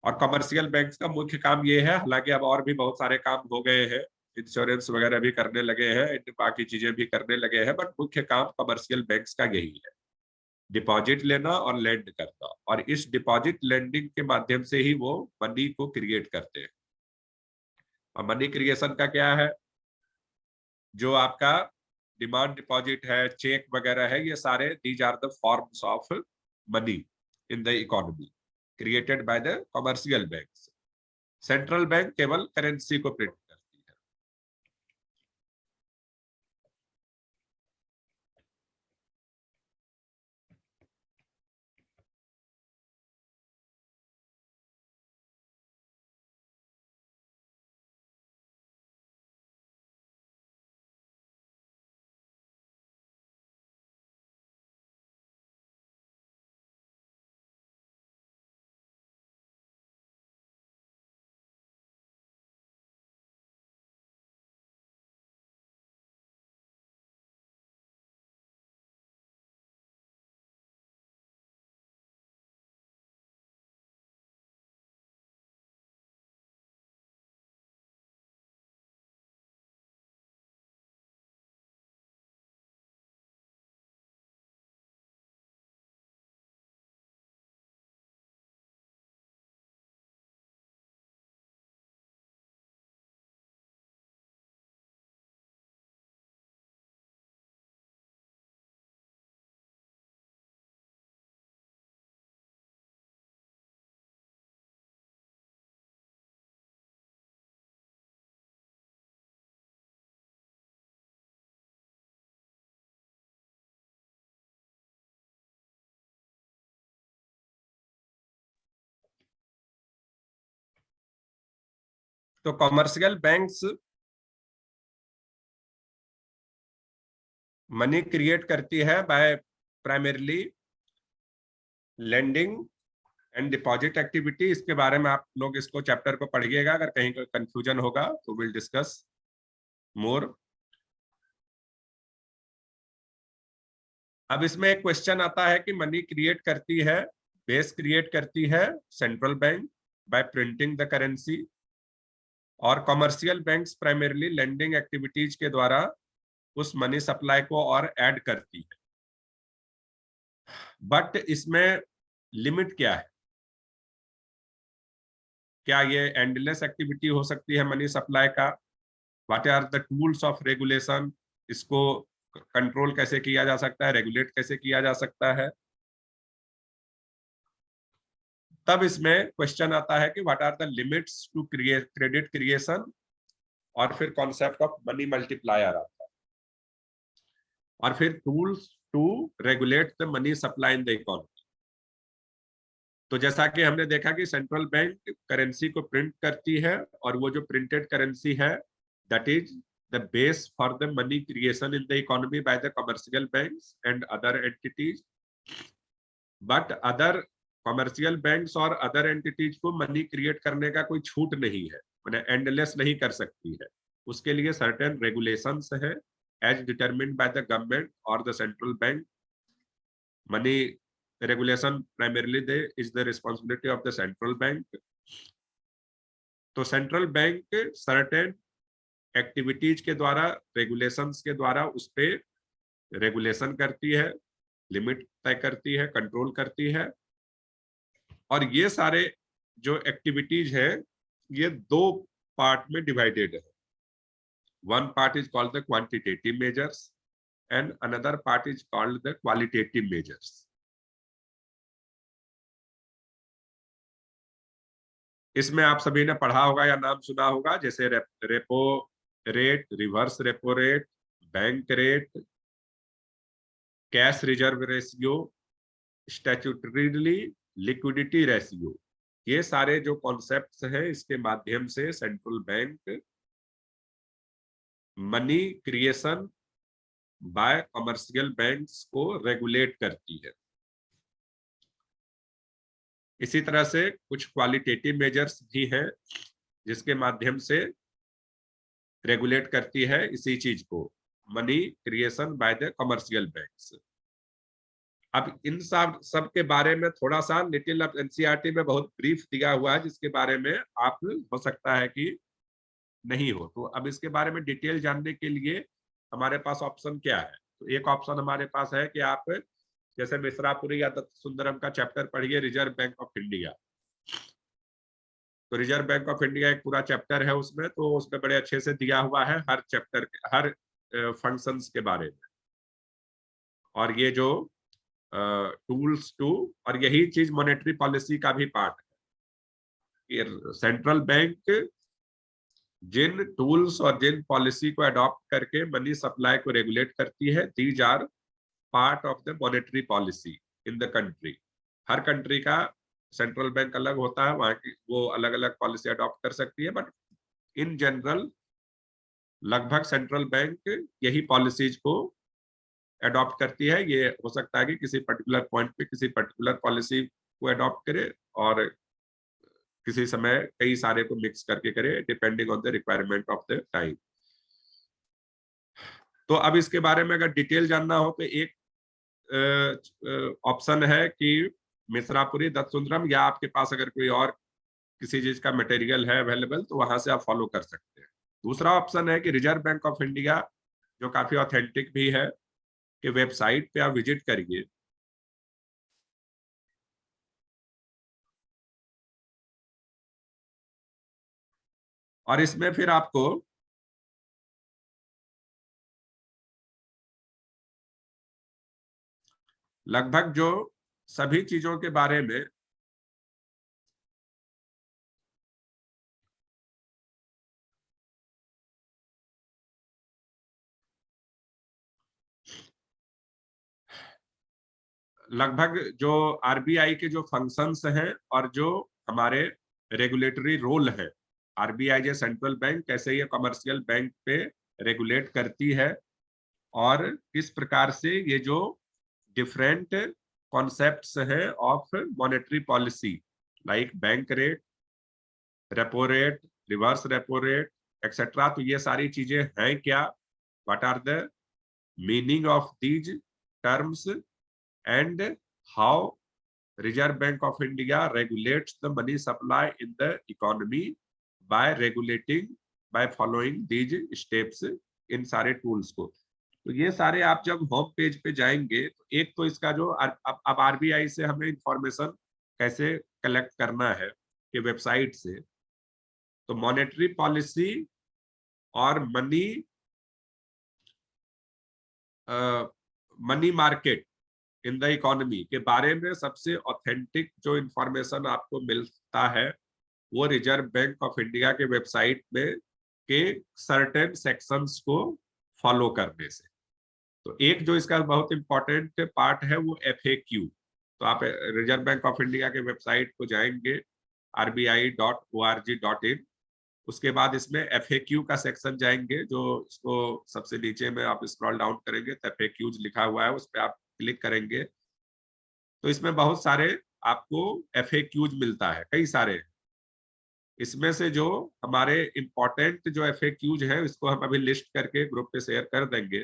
और कमर्शियल बैंक्स का मुख्य काम ये है, हालांकि अब और भी बहुत सारे काम हो गए हैं, इंश्योरेंस वगैरह भी करने लगे हैं, बाकी चीजें भी करने लगे हैं, बट मुख्य काम कमर्शियल बैंक्स का यही है, डिपॉजिट लेना और लेंड करना। और इस डिपॉजिट लेंडिंग के माध्यम से ही वो मनी को क्रिएट करते हैं। और मनी क्रिएशन का क्या है? जो आपका डिमांड डिपॉजिट है, चेक वगैरह है, ये सारे these are the forms of money in the economy created by the commercial banks. Central bank केवल करेंसी को प्रिंट करती है। तो कमर्शियल बैंक्स मनी क्रिएट करती है by primarily lending and deposit activity. इसके बारे में आप लोग इसको चैप्टर को पढ़िएगा, अगर कहीं कोई कंफ्यूजन होगा तो विल डिस्कस मोर। अब इसमें एक क्वेश्चन आता है कि मनी क्रिएट करती है, बेस क्रिएट करती है central bank by printing the currency, और commercial banks primarily lending activities के द्वारा उस मनी सप्लाई को और ऐड करती है। बट इसमें लिमिट क्या है? क्या ये एंडलेस एक्टिविटी हो सकती है मनी सप्लाई का? What are the tools of regulation? इसको कंट्रोल कैसे किया जा सकता है, रेगुलेट कैसे किया जा सकता है? तब इसमें क्वेश्चन आता है कि what are the limits to credit creation, और फिर कॉन्सेप्ट ऑफ मनी मल्टीप्लायर आता है, और फिर tools to regulate the money supply in the economy. तो जैसा कि हमने देखा कि सेंट्रल बैंक करेंसी को प्रिंट करती है, और वो जो प्रिंटेड करेंसी है that is the base for the money creation in the economy by the commercial banks and other entities. But other commercial banks और अदर एंटिटीज को मनी क्रिएट करने का कोई छूट नहीं है, मैंने एंडलेस नहीं कर सकती है। उसके लिए सर्टेन रेगुलेशंस है as determined by the government और the central bank. Money regulation primarily is the responsibility of the central bank। तो सेंट्रल बैंक सर्टेन एक्टिविटीज के द्वारा, रेगुलेशंस के द्वारा उस पे रेगुलेशन करती है, लिमिट तय करती है, कंट्रोल करती है। और ये सारे जो एक्टिविटीज है ये दो पार्ट में डिवाइडेड है। One part is called the quantitative measures and another part is called the qualitative measures. इसमें आप सभी ने पढ़ा होगा या नाम सुना होगा, जैसे repo rate, reverse repo rate, bank rate, cash reserve ratio, statutorily liquidity ratio, ये सारे जो कॉन्सेप्ट्स हैं इसके माध्यम से central bank money creation by commercial banks को रेगुलेट करती है। इसी तरह से कुछ क्वालिटेटिव मेजर्स भी हैं जिसके माध्यम से रेगुलेट करती है इसी चीज को, money creation bye the commercial banks. अब इन सब के बारे में थोड़ा सा लिटिल ऑफ एनसीईआरटी में बहुत ब्रीफ दिया हुआ है जिसके बारे में आप हो सकता है कि नहीं हो। तो अब इसके बारे में डिटेल जानने के लिए हमारे पास ऑप्शन क्या है? तो एक ऑप्शन हमारे पास है कि आप जैसे मिश्रापुरी या दत्त सुंदरम का चैप्टर पढ़िए, रिजर्व बैंक ऑफ इंडिया। तो रिजर्व बैंक ऑफ इंडिया एक पूरा चैप्टर है उसमें, तो उसमें बड़े अच्छे से दिया हुआ है हर चैप्टर हर फंक्शंस के बारे में, और ये जो टूल्स टू, और यही चीज मॉनेटरी पॉलिसी का भी पार्ट है कि सेंट्रल बैंक जिन टूल्स और जिन पॉलिसी को अडॉप्ट करके मनी सप्लाई को रेगुलेट करती है, these are part of the monetary policy in the country. हर कंट्री का सेंट्रल बैंक अलग होता है, वहां की वो अलग अलग पॉलिसी अडॉप्ट कर सकती है, बट इन जनरल लगभग सेंट्रल बैंक यही पॉलिसीज को अडॉप्ट करती है। ये हो सकता है कि किसी पर्टिकुलर पॉइंट पे किसी पर्टिकुलर पॉलिसी को अडॉप्ट करे और किसी समय कई सारे को मिक्स करके करे, depending on the requirement of the time. तो अब इसके बारे में अगर डिटेल जानना हो तो एक ऑप्शन है कि मिश्रापुरी, दत्त सुंदरम, या आपके पास अगर कोई और किसी चीज का मटेरियल है अवेलेबल तो वहां से आप फॉलो कर सकते हैं। दूसरा ऑप्शन है कि रिजर्व बैंक ऑफ इंडिया, जो काफी ऑथेंटिक भी है, कि वेबसाइट पे आप विजिट करिए और इसमें फिर आपको लगभग जो सभी चीजों के बारे में लगभग जो आरबीआई के जो फंक्शंस हैं और जो हमारे रेगुलेटरी रोल है, आरबीआई जो सेंट्रल बैंक कैसे ये कमर्शियल बैंक पे रेगुलेट करती है, और किस प्रकार से ये जो डिफरेंट कॉन्सेप्ट्स हैं ऑफ monetary policy, like bank rate, repo rate, reverse repo rate etcetera, तो ये सारी चीजें हैं क्या, what are the meaning of these terms, and how Reserve Bank of India regulates the money supply in the economy by regulating, by following these steps, इन सारे tools को। तो ये सारे आप जब होम पेज पे जाएंगे तो एक तो इसका जो अब आरबीआई से हमें इंफॉर्मेशन कैसे कलेक्ट करना है कि वेबसाइट से, तो मॉनेटरी पॉलिसी और money market in the economy के बारे में सबसे ऑथेंटिक जो इंफॉर्मेशन आपको मिलता है वो रिजर्व बैंक ऑफ इंडिया के वेबसाइट में के सर्टेन सेक्शंस को फॉलो करने से। तो एक जो इसका बहुत इंपॉर्टेंट पार्ट है वो FAQ। तो आप रिजर्व बैंक ऑफ इंडिया के वेबसाइट को जाएंगे rbi.org.in, उसके बाद इसमें FAQ का सेक्शन जाएंगे, जो इसको सबसे नीचे में आप स्क्रॉल डाउन करेंगे तो FAQs लिखा हुआ है, उस पर आप क्लिक करेंगे तो इसमें बहुत सारे आपको FAQs मिलता है, कई सारे। इसमें से जो हमारे इंपॉर्टेंट जो FAQs हैं इसको हम अभी लिस्ट करके ग्रुप पे शेयर कर देंगे,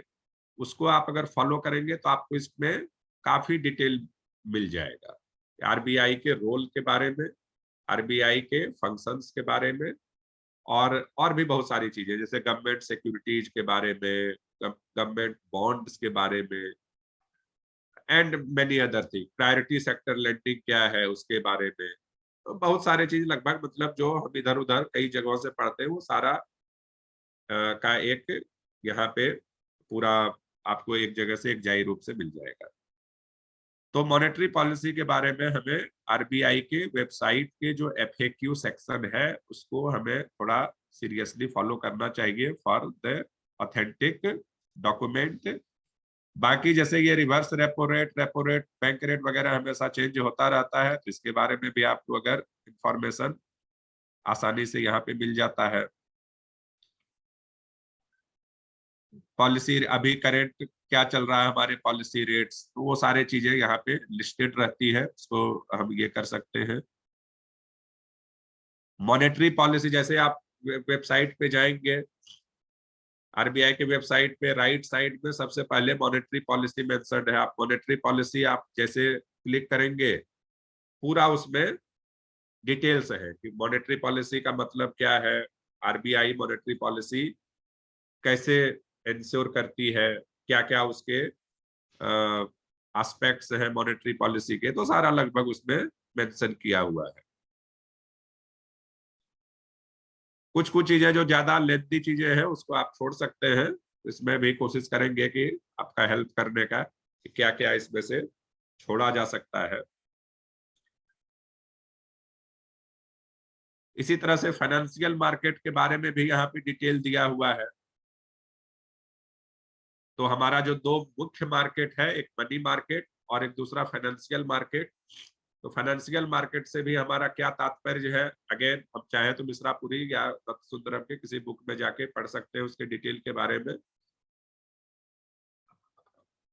उसको आप अगर फॉलो करेंगे तो आपको इसमें काफी डिटेल मिल जाएगा आरबीआई के रोल के बारे में, आरबीआई के फंक्शंस के बारे में, और भी बहुत सारी चीजें जैसे गवर्नमेंट सिक्योरिटीज के बारे में, गवर्नमेंट बॉन्ड्स के बारे में, and many other thing, priority sector lending क्या है उसके बारे में। तो बहुत सारे चीज लगभग मतलब जो हम इधर उधर कई जगहों से पढ़ते हैं वो सारा का एक यहाँ पे पूरा आपको एक जगह से एक जाई रूप से मिल जाएगा। तो मॉनेटरी पॉलिसी के बारे में हमें आरबीआई के वेबसाइट के जो FAQ सेक्शन है उसको हमें थोड़ा सीरियसली फॉलो करना चाहिए फॉर द ऑथेंटिक डॉक्यूमेंट बाकी जैसे ये reverse repo rate, bank rate वगैरह हमेशा चेंज होता रहता है, तो इसके बारे में भी आपको अगर इंफॉर्मेशन आसानी से यहाँ पे मिल जाता है। पॉलिसी अभी करेंट क्या चल रहा है, हमारे पॉलिसी रेट्स, तो वो सारे चीजें यहाँ पे लिस्टेड रहती है, उसको हम ये कर सकते हैं। मॉनेटरी पॉलिसी, जैसे आप वेबसाइट पे जाएंगे, आरबीआई के वेबसाइट पे राइट साइड में सबसे पहले मॉनेटरी पॉलिसी मेंशन्ड है। आप मॉनेटरी पॉलिसी आप जैसे क्लिक करेंगे, पूरा उसमें डिटेल्स है कि मॉनेटरी पॉलिसी का मतलब क्या है, आरबीआई मॉनेटरी पॉलिसी कैसे इंश्योर करती है, क्या क्या उसके एस्पेक्ट्स हैं मॉनेटरी पॉलिसी के, तो सारा लगभग उसमें मेंशन किया हुआ है। कुछ कुछ चीजें जो ज्यादा लेंथी चीजें हैं उसको आप छोड़ सकते हैं, इसमें भी कोशिश करेंगे कि आपका हेल्प करने का, कि क्या क्या इसमें से छोड़ा जा सकता है। इसी तरह से फाइनेंशियल मार्केट के बारे में भी यहाँ पे डिटेल दिया हुआ है। तो हमारा जो दो मुख्य मार्केट है, एक मनी मार्केट और एक दूसरा फाइनेंशियल मार्केट। तो फाइनेंशियल मार्केट से भी हमारा क्या तात्पर्य है, अगेन हम चाहे तो मिश्रापुरी या दत्तसुंदरम के किसी बुक में जाके पढ़ सकते हैं उसके डिटेल के बारे में।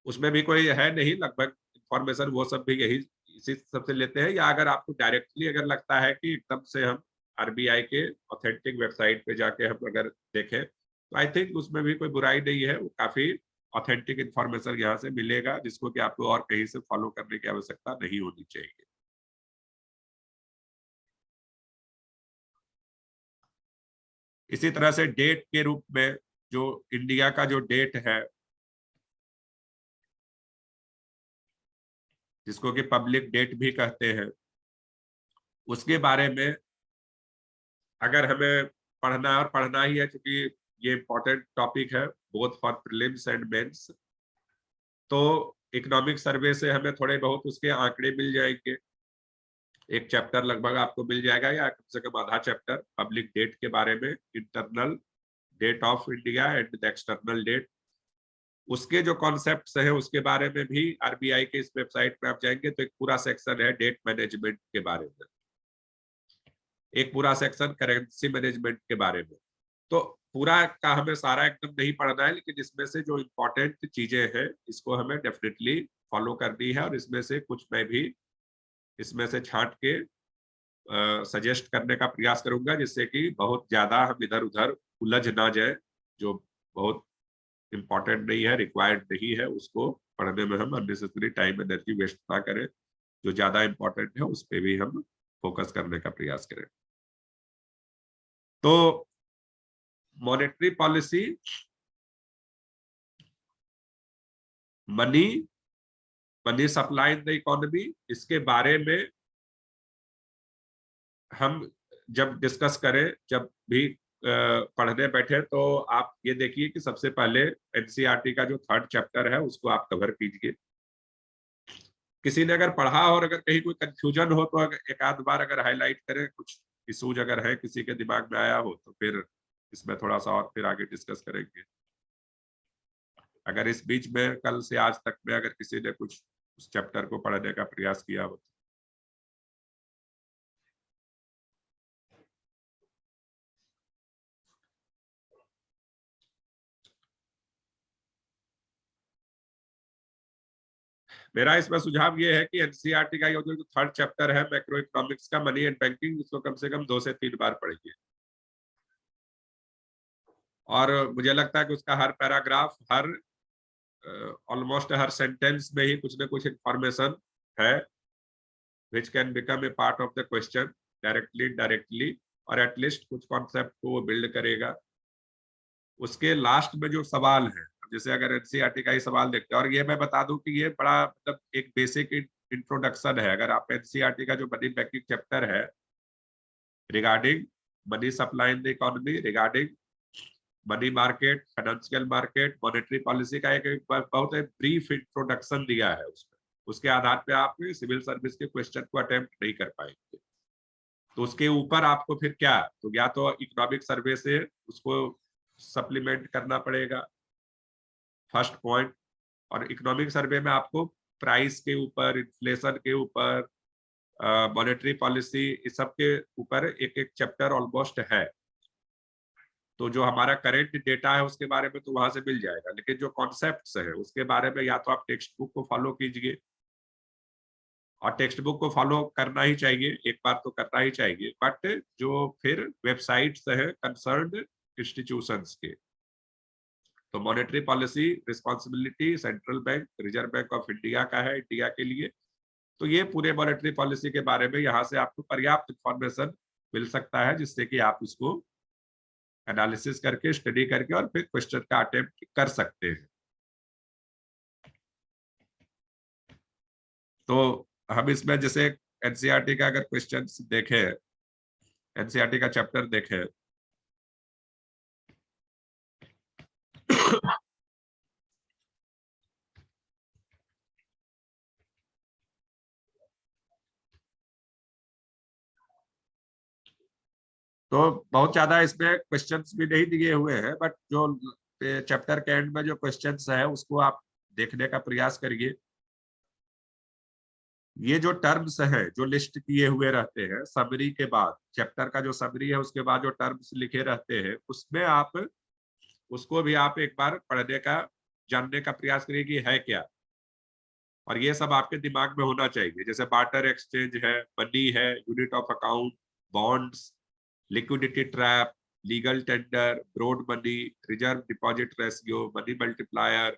उसमें भी कोई है नहीं, लगभग इंफॉर्मेशन वो सब भी यही इसी सबसे लेते हैं, या अगर आपको डायरेक्टली अगर लगता है कि एकदम से हम आरबीआई के ऑथेंटिक वेबसाइट पे जाके हम अगर देखें, तो आई थिंक उसमें भी कोई बुराई नहीं है, वो काफी ऑथेंटिक इंफॉर्मेशन यहाँ से मिलेगा, जिसको कि आपको और कहीं से फॉलो करने की आवश्यकता नहीं होनी चाहिए। इसी तरह से डेट के रूप में, जो इंडिया का जो डेट है, जिसको कि पब्लिक डेट भी कहते हैं, उसके बारे में अगर हमें पढ़ना है, और पढ़ना ही है क्योंकि ये इंपॉर्टेंट टॉपिक है both for prelims and mains, तो इकोनॉमिक सर्वे से हमें थोड़े बहुत उसके आंकड़े मिल जाएंगे। एक चैप्टर लगभग आपको मिल जाएगा, या कम से कम आधा चैप्टर पब्लिक डेट के बारे में, internal debt of India and the external debt, उसके जो कॉन्सेप्ट्स हैं उसके बारे में भी आरबीआई के इस वेबसाइट पे आप जाएंगे तो एक पूरा सेक्शन है डेट मैनेजमेंट के बारे में, एक पूरा सेक्शन करेंसी मैनेजमेंट के बारे में। तो पूरा का हमें सारा एकदम नहीं पढ़ना है, लेकिन इसमें से जो इम्पोर्टेंट चीजें हैं इसको हमें डेफिनेटली फॉलो करनी है, और इसमें से कुछ मैं भी इसमें से छांट के सजेस्ट करने का प्रयास करूंगा, जिससे कि बहुत ज्यादा हम इधर उधर उलझ ना जाए, जो बहुत इम्पोर्टेंट नहीं है, रिक्वायर्ड नहीं है, उसको पढ़ने में हम अननेसेसरी टाइम एनर्जी वेस्ट ना करें, जो ज्यादा इम्पोर्टेंट है उस पर भी हम फोकस करने का प्रयास करें। तो monetary policy, money money supply in the economy, इसके बारे में हम जब डिस्कस करें, जब भी पढ़ने बैठे, तो आप ये देखिए कि सबसे पहले एनसीईआरटी का जो थर्ड चैप्टर है उसको आप कवर कीजिए। किसी ने अगर पढ़ा और अगर कहीं कोई कंफ्यूजन हो तो एक आध बार अगर हाईलाइट करें, कुछ इशूज अगर है किसी के दिमाग में आया हो तो फिर इसमें थोड़ा सा और फिर आगे डिस्कस करेंगे। अगर इस बीच में कल से आज तक में अगर किसी ने कुछ उस चैप्टर को पढ़ने का प्रयास किया हो, मेरा इसमें सुझाव ये है कि एनसीईआरटी का ये जो थर्ड चैप्टर है मैक्रो इकोनॉमिक्स का, मनी एंड बैंकिंग, इसको कम से कम 2 से 3 बार पढ़िए। और मुझे लगता है कि उसका हर पैराग्राफ, हर ऑलमोस्ट हर सेंटेंस में ही कुछ ना कुछ इंफॉर्मेशन है which can become a part of the question directly directly, और एटलीस्ट कुछ कॉन्सेप्ट को वो बिल्ड करेगा। उसके लास्ट में जो सवाल है, जैसे अगर एनसीईआरटी का ही सवाल देखते हैं, और ये मैं बता दूं कि ये बड़ा मतलब एक बेसिक इंट्रोडक्शन है, अगर आप एनसीईआरटी का जो मनी बैंकिंग चैप्टर है regarding money supply in the economy, regarding money market, financial market, monetary policy का एक बहुत ब्रीफ इंट्रोडक्शन दिया है उसमें, उसके आधार पे आप सिविल सर्विस के क्वेश्चन को अटेम्प्ट नहीं कर पाएंगे। तो उसके ऊपर आपको फिर क्या, तो या तो इकोनॉमिक सर्वे से उसको सप्लीमेंट करना पड़ेगा, फर्स्ट पॉइंट, और इकोनॉमिक सर्वे में आपको प्राइस के ऊपर, इन्फ्लेशन के ऊपर, मॉनेटरी पॉलिसी, इस सब के ऊपर एक एक चैप्टर ऑलमोस्ट है। तो जो हमारा करंट डेटा है उसके बारे में तो वहां से मिल जाएगा, लेकिन जो कॉन्सेप्ट्स है उसके बारे में या तो आप टेक्स्ट बुक को फॉलो कीजिए, और टेक्स्ट बुक को फॉलो करना ही चाहिए, एक बार तो करना ही चाहिए, बट जो फिर वेबसाइट्स है कंसर्न्ड इंस्टीट्यूशंस के, तो monetary policy responsibility central bank, reserve bank of India का है इंडिया के लिए। तो ये पूरे मॉनेटरी पॉलिसी के बारे में यहाँ से आपको पर्याप्त इंफॉर्मेशन मिल सकता है, जिससे कि आप उसको एनालिसिस करके, स्टडी करके और फिर क्वेश्चन का अटेम्प्ट कर सकते हैं। तो हम इसमें जैसे एनसीईआरटी का अगर क्वेश्चन देखें, एनसीईआरटी का चैप्टर देखें, तो बहुत ज्यादा इसमें क्वेश्चंस भी नहीं दिए हुए हैं, बट जो चैप्टर के एंड में जो क्वेश्चंस है उसको आप देखने का प्रयास करिए। ये जो टर्म्स है जो लिस्ट किए हुए रहते हैं समरी के बाद, चैप्टर का जो समरी है उसके बाद जो टर्म्स लिखे रहते हैं, उसमें आप उसको भी आप एक बार पढ़ने का, जानने का प्रयास करिए कि है क्या। और ये सब आपके दिमाग में होना चाहिए, जैसे बार्टर एक्सचेंज है, मनी है, unit of account, bonds, liquidity trap, legal tender, broad money, reserve deposit ratio, money multiplier,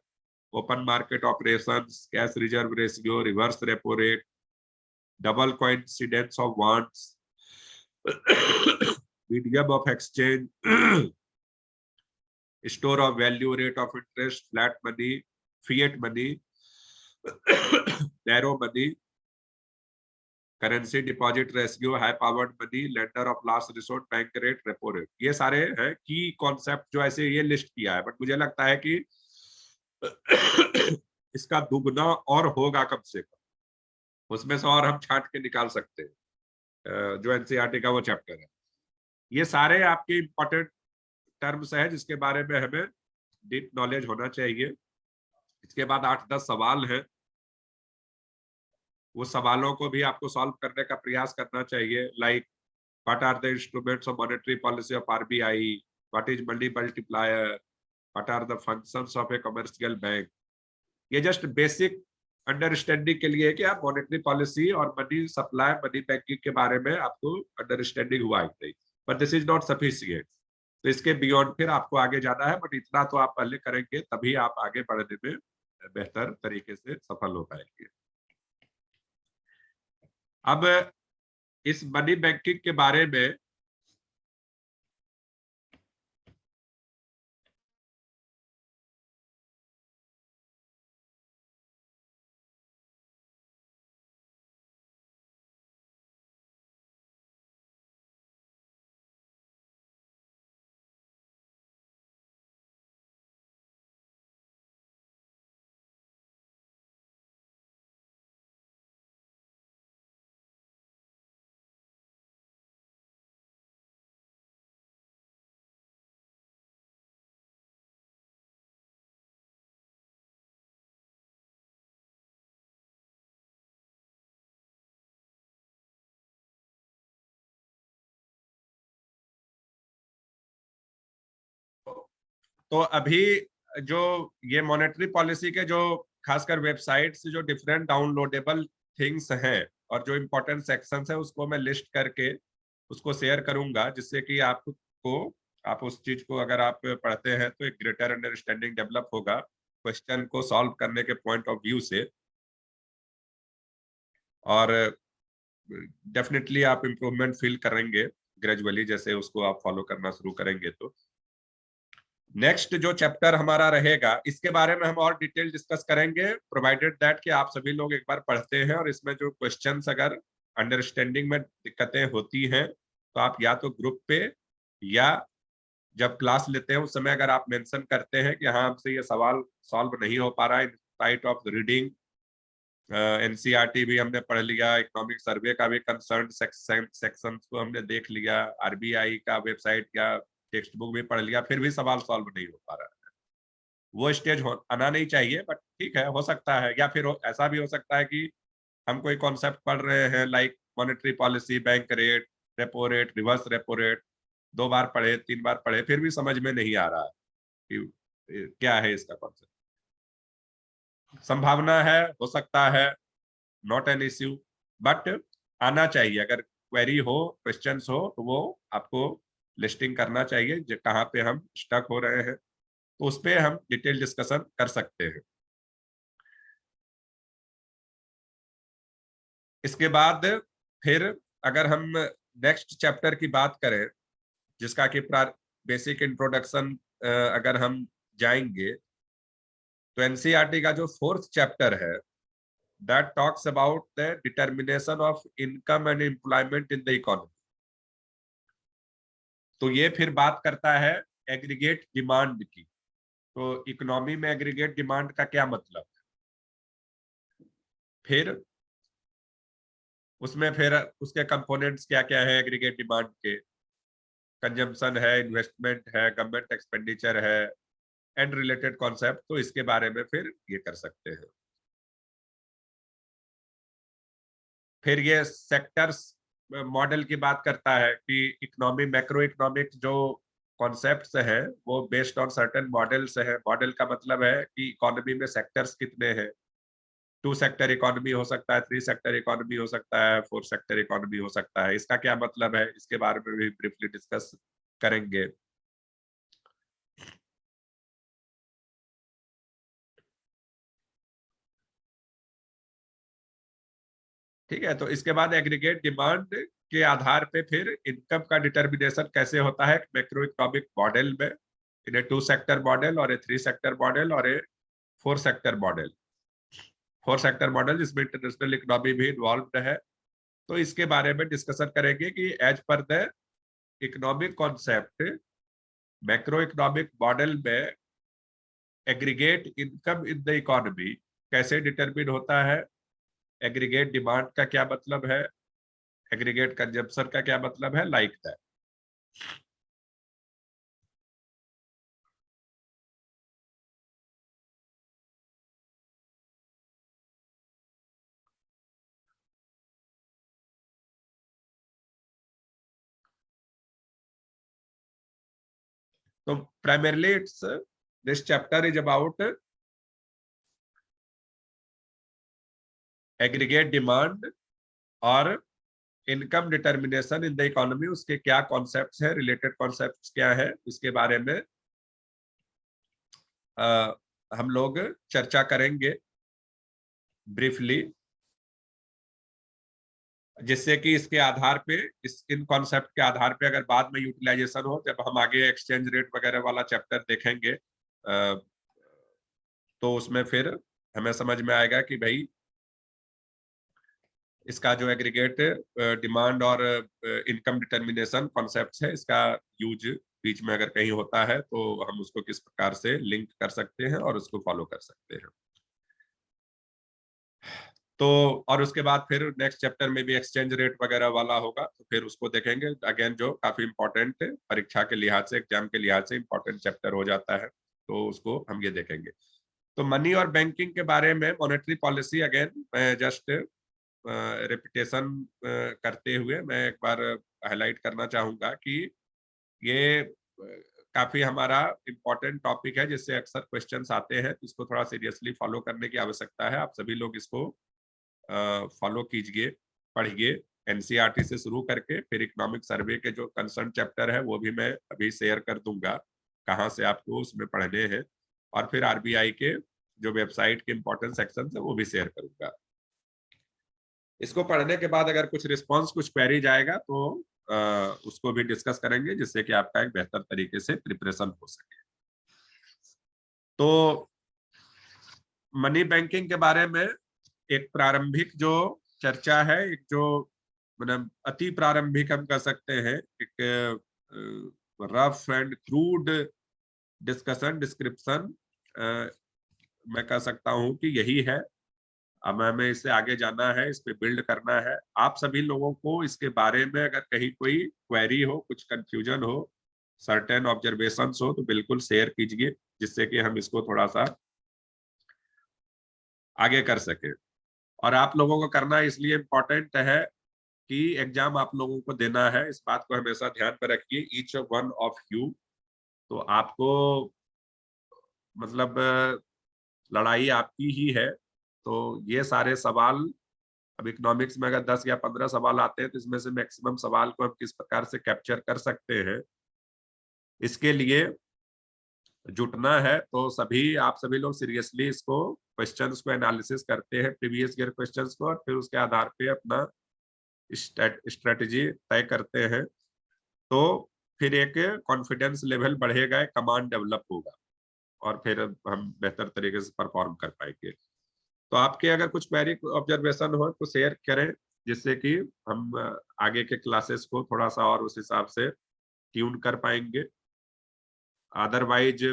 open market operations, cash reserve ratio, reverse repo rate, double coincidence of wants, medium of exchange, store of value, rate of interest, flat money, fiat money, narrow money, currency deposit ratio, high powered money, lender of last resort, bank rate, repo rate. ये सारे हैं की concept जो ऐसे ये list किया है, but मुझे लगता है कि इसका दुगना और होगा कम से कम, उसमें से और हम छांट के निकाल सकते हैं जो एनसीईआरटी का वो चैप्टर है। ये सारे आपके इंपॉर्टेंट टर्म्स है जिसके बारे में हमें डीप नॉलेज होना चाहिए। इसके बाद 8-10 सवाल है, वो सवालों को भी आपको सॉल्व करने का प्रयास करना चाहिए। Like what are the instruments of monetary policy of RBI, what is money multiplier, what are the functions of a commercial bank. ये जस्ट बेसिक अंडरस्टैंडिंग के लिए है कि आप मॉनेटरी पॉलिसी और मनी सप्लाई, मनी बैंकिंग के बारे में आपको अंडरस्टैंडिंग हुआ ही नहीं, but this is not sufficient. तो इसके बियॉन्ड फिर आपको आगे जाना है, बट इतना तो आप पहले करेंगे तभी आप आगे बढ़ने में बेहतर तरीके से सफल हो पाएंगे। अब इस मनी बैंकिंग के बारे में तो अभी जो ये मॉनेटरी पॉलिसी के जो खासकर वेबसाइट से जो डिफरेंट डाउनलोडेबल थिंग्स हैं और जो इम्पोर्टेंट सेक्शंस है उसको मैं लिस्ट करके उसको शेयर करूंगा, जिससे कि आपको, आप उस चीज को अगर आप पढ़ते हैं तो एक ग्रेटर अंडरस्टैंडिंग डेवलप होगा क्वेश्चन को सॉल्व करने के पॉइंट ऑफ व्यू से, और डेफिनेटली आप इम्प्रूवमेंट फील करेंगे ग्रेजुअली जैसे उसको आप फॉलो करना शुरू करेंगे। तो नेक्स्ट जो चैप्टर हमारा रहेगा इसके बारे में हम और डिटेल डिस्कस करेंगे, प्रोवाइडेड दैट कि आप सभी लोग एक बार पढ़ते हैं और इसमें जो क्वेश्चंस अगर अंडरस्टैंडिंग में दिक्कतें होती हैं तो आप या तो ग्रुप पे या जब क्लास लेते हैं उस समय अगर आप मेंशन करते हैं कि हाँ हमसे ये सवाल सॉल्व नहीं हो पा रहा है in spite of reading, NCERT भी हमने पढ़ लिया, इकोनॉमिक सर्वे का भी कंसर्न सेक्शन को हमने देख लिया, आरबीआई का वेबसाइट या टेक्स्ट बुक भी पढ़ लिया, फिर भी सवाल सॉल्व नहीं हो पा रहा है, वो स्टेज आना नहीं चाहिए, बट ठीक है, हो सकता है। या फिर ऐसा भी हो सकता है कि हम कोई कॉन्सेप्ट पढ़ रहे हैं like monetary policy, bank rate, repo rate, reverse repo rate, 2 बार पढ़े, 3 बार पढ़े, फिर भी समझ में नहीं आ रहा है कि क्या है इसका कॉन्सेप्ट। संभावना है, हो सकता है, नॉट एन इश्यू, बट आना चाहिए। अगर क्वेरी हो, क्वेश्चंस हो, तो वो आपको लिस्टिंग करना चाहिए कहाँ पे हम स्टक हो रहे हैं, तो उस पर हम डिटेल डिस्कशन कर सकते हैं। इसके बाद फिर अगर हम नेक्स्ट चैप्टर की बात करें, जिसका कि बेसिक इंट्रोडक्शन अगर हम जाएंगे, तो एनसीईआरटी का जो 4th चैप्टर है, that talks about the determination of income and employment in the economy. तो ये फिर बात करता है एग्रीगेट डिमांड की। तो इकोनॉमी में एग्रीगेट डिमांड का क्या मतलब है, फिर उसमें फिर उसके कंपोनेंट्स क्या क्या है एग्रीगेट डिमांड के, कंजम्पशन है, इन्वेस्टमेंट है, गवर्नमेंट एक्सपेंडिचर है, एंड रिलेटेड कॉन्सेप्ट। तो इसके बारे में फिर ये कर सकते हैं। फिर ये सेक्टर्स मॉडल की बात करता है कि इकोनॉमी, मैक्रो इकोनॉमिक जो कॉन्सेप्ट्स हैं वो बेस्ड ऑन सर्टेन मॉडल्स है। मॉडल का मतलब है कि इकोनॉमी में सेक्टर्स कितने हैं। 2 सेक्टर इकोनॉमी हो सकता है, 3 सेक्टर इकोनॉमी हो सकता है, 4 सेक्टर इकोनॉमी हो सकता है। इसका क्या मतलब है, इसके बारे में भी ब्रीफली डिस्कस करेंगे। ठीक है, तो इसके बाद एग्रीगेट डिमांड के आधार पे फिर इनकम का डिटर्मिनेशन कैसे होता है मैक्रो इकोनॉमिक मॉडल में, इन 2 सेक्टर मॉडल और 3 सेक्टर मॉडल और 4 सेक्टर मॉडल। 4 सेक्टर मॉडल जिसमें इंटरनेशनल इकोनॉमी भी इन्वॉल्व है। तो इसके बारे में डिस्कशन करेंगे कि as per the economic concept, macro economic model में aggregate income in the economy कैसे डिटरमिन होता है, एग्रीगेट डिमांड का क्या मतलब है, एग्रीगेट कंजम्पशन का क्या मतलब है, लाइक दैट। तो primarily it's this chapter is about aggregate demand और income determination in the economy, उसके क्या कॉन्सेप्ट्स है, रिलेटेड कॉन्सेप्ट्स क्या है, इसके बारे में हम लोग चर्चा करेंगे ब्रीफली, जिससे कि इसके आधार पे, इस इन कॉन्सेप्ट के आधार पे अगर बाद में यूटिलाइजेशन हो, जब हम आगे एक्सचेंज रेट वगैरह वाला चैप्टर देखेंगे, तो उसमें फिर हमें समझ में आएगा कि भाई इसका जो एग्रीगेट डिमांड और इनकम डिटर्मिनेशन कॉन्सेप्ट है, इसका यूज बीच में अगर कहीं होता है तो हम उसको किस प्रकार से लिंक कर सकते हैं और उसको फॉलो कर सकते हैं। तो और उसके बाद फिर नेक्स्ट चैप्टर में भी एक्सचेंज रेट वगैरह वाला होगा, तो फिर उसको देखेंगे अगेन, जो काफी इंपॉर्टेंट परीक्षा के लिहाज से, एग्जाम के लिहाज से इंपॉर्टेंट चैप्टर हो जाता है, तो उसको हम ये देखेंगे। तो मनी और बैंकिंग के बारे में, मॉनेटरी पॉलिसी, अगेन मैं जस्ट रेपिटेशन करते हुए मैं एक बार हाईलाइट करना चाहूंगा कि ये काफी हमारा इम्पोर्टेंट टॉपिक है, जिससे अक्सर क्वेश्चंस आते हैं। इसको थोड़ा सीरियसली फॉलो करने की आवश्यकता है। आप सभी लोग इसको फॉलो कीजिए, पढ़िए। एनसीईआरटी से शुरू करके फिर इकोनॉमिक सर्वे के जो कंसर्न चैप्टर है वो भी मैं अभी शेयर कर दूंगा, कहाँ से आपको उसमें पढ़ने हैं। और फिर आरबीआई के जो वेबसाइट के इंपॉर्टेंट सेक्शन है वो भी शेयर करूंगा। इसको पढ़ने के बाद अगर कुछ रिस्पॉन्स, कुछ क्वेरी जाएगा तो उसको भी डिस्कस करेंगे, जिससे कि आपका एक बेहतर तरीके से प्रिपरेशन हो सके। तो मनी बैंकिंग के बारे में एक प्रारंभिक जो चर्चा है, एक जो मतलब अति प्रारंभिक हम कह सकते हैं, एक rough and crude discussion, description मैं कह सकता हूं कि यही है। अब हमें इससे आगे जाना है, इस पे बिल्ड करना है। आप सभी लोगों को इसके बारे में अगर कहीं कोई क्वेरी हो, कुछ कंफ्यूजन हो, सर्टेन ऑब्जर्वेशंस हो, तो बिल्कुल शेयर कीजिए। जिससे कि हम इसको थोड़ा सा आगे कर सके। और आप लोगों को करना इसलिए इम्पोर्टेंट है कि एग्जाम आप लोगों को देना है, इस बात को हमेशा ध्यान में रखिए। ईच वन ऑफ यू, तो आपको मतलब लड़ाई आपकी ही है। तो ये सारे सवाल, अब इकोनॉमिक्स में अगर 10 या 15 सवाल आते हैं तो इसमें से मैक्सिमम सवाल को हम किस प्रकार से कैप्चर कर सकते हैं, इसके लिए जुटना है। तो सभी आप सभी लोग सीरियसली इसको क्वेश्चंस को एनालिसिस करते हैं, प्रीवियस ईयर क्वेश्चंस को, और फिर उसके आधार पे अपना स्ट्रेटजी तय करते हैं। तो फिर एक कॉन्फिडेंस लेवल बढ़ेगा, एक कमांड डेवलप होगा, और फिर हम बेहतर तरीके से परफॉर्म कर पाएंगे। तो आपके अगर कुछ क्वेरी ऑब्जर्वेशन हो तो शेयर करें, जिससे कि हम आगे के क्लासेस को थोड़ा सा और उस हिसाब से ट्यून कर पाएंगे। अदरवाइज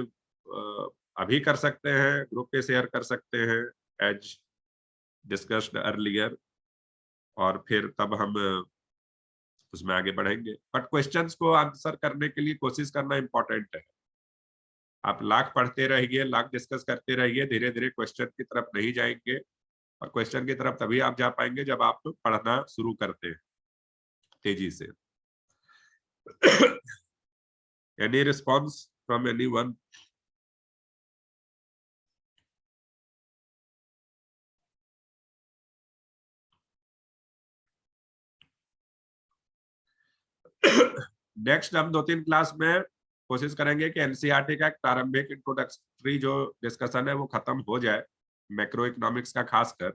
अभी कर सकते हैं, ग्रुप पे शेयर कर सकते हैं एज डिस्कस्ड अर्लियर, और फिर तब हम उसमें आगे बढ़ेंगे। बट क्वेश्चंस को आंसर करने के लिए कोशिश करना इंपॉर्टेंट है। आप लाख पढ़ते रहिए, लाख डिस्कस करते रहिए, धीरे धीरे क्वेश्चन की तरफ नहीं जाएंगे। और क्वेश्चन की तरफ तभी आप जा पाएंगे जब आप पढ़ना शुरू करते हैं तेजी से। Any response from anyone? Next हम 2-3 क्लास में कोशिश करेंगे कि एनसीईआरटी का एक प्रारंभिक इंट्रोडक्टरी जो डिस्कशन है वो खत्म हो जाए, मैक्रो इकोनॉमिक्स का खासकर।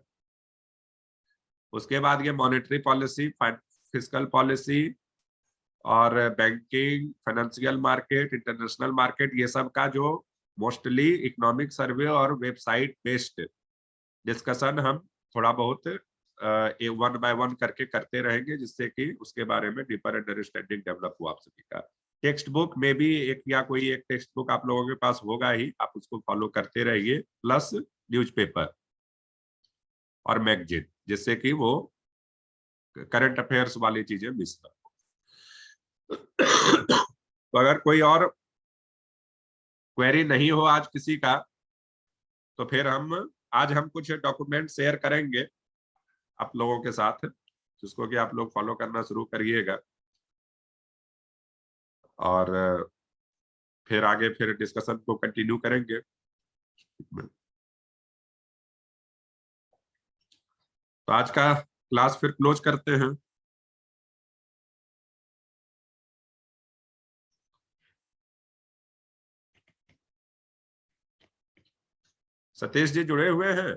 उसके बाद ये मॉनेटरी पॉलिसी, फिस्कल पॉलिसी और banking, financial market, international market, ये सब का जो मोस्टली इकोनॉमिक सर्वे और वेबसाइट बेस्ड डिस्कशन हम थोड़ा बहुत वन बाय वन करके करते रहेंगे, जिससे कि उसके बारे में डीपर अंडरस्टैंडिंग डेवलप हो आप सभी का। टेक्स्ट बुक में भी एक या कोई एक टेक्स्ट बुक आप लोगों के पास होगा ही, आप उसको फॉलो करते रहिए, प्लस न्यूज़पेपर और मैगजीन, जिससे कि वो करंट अफेयर्स वाली चीजें मिस ना हो। तो अगर कोई और क्वेरी नहीं हो आज किसी का, तो फिर आज हम कुछ डॉक्यूमेंट शेयर करेंगे आप लोगों के साथ, जिसको कि आप लोग फॉलो करना शुरू करिएगा, और फिर आगे फिर डिस्कशन को कंटिन्यू करेंगे। तो आज का क्लास फिर क्लोज करते हैं। सतीश जी जुड़े हुए हैं?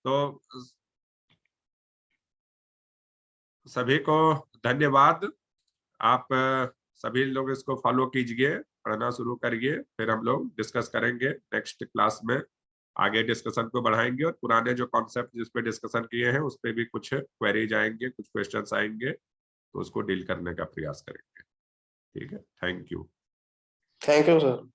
तो सभी को धन्यवाद। आप सभी लोग इसको फॉलो कीजिए, पढ़ना शुरू करिए, फिर हम लोग डिस्कस करेंगे नेक्स्ट क्लास में, आगे डिस्कशन को बढ़ाएंगे, और पुराने जो कॉन्सेप्ट जिस पे डिस्कशन किए हैं उस पे भी कुछ क्वेरीज आएंगे, कुछ क्वेश्चंस आएंगे, तो उसको डील करने का प्रयास करेंगे। ठीक है, thank you. Thank you sir.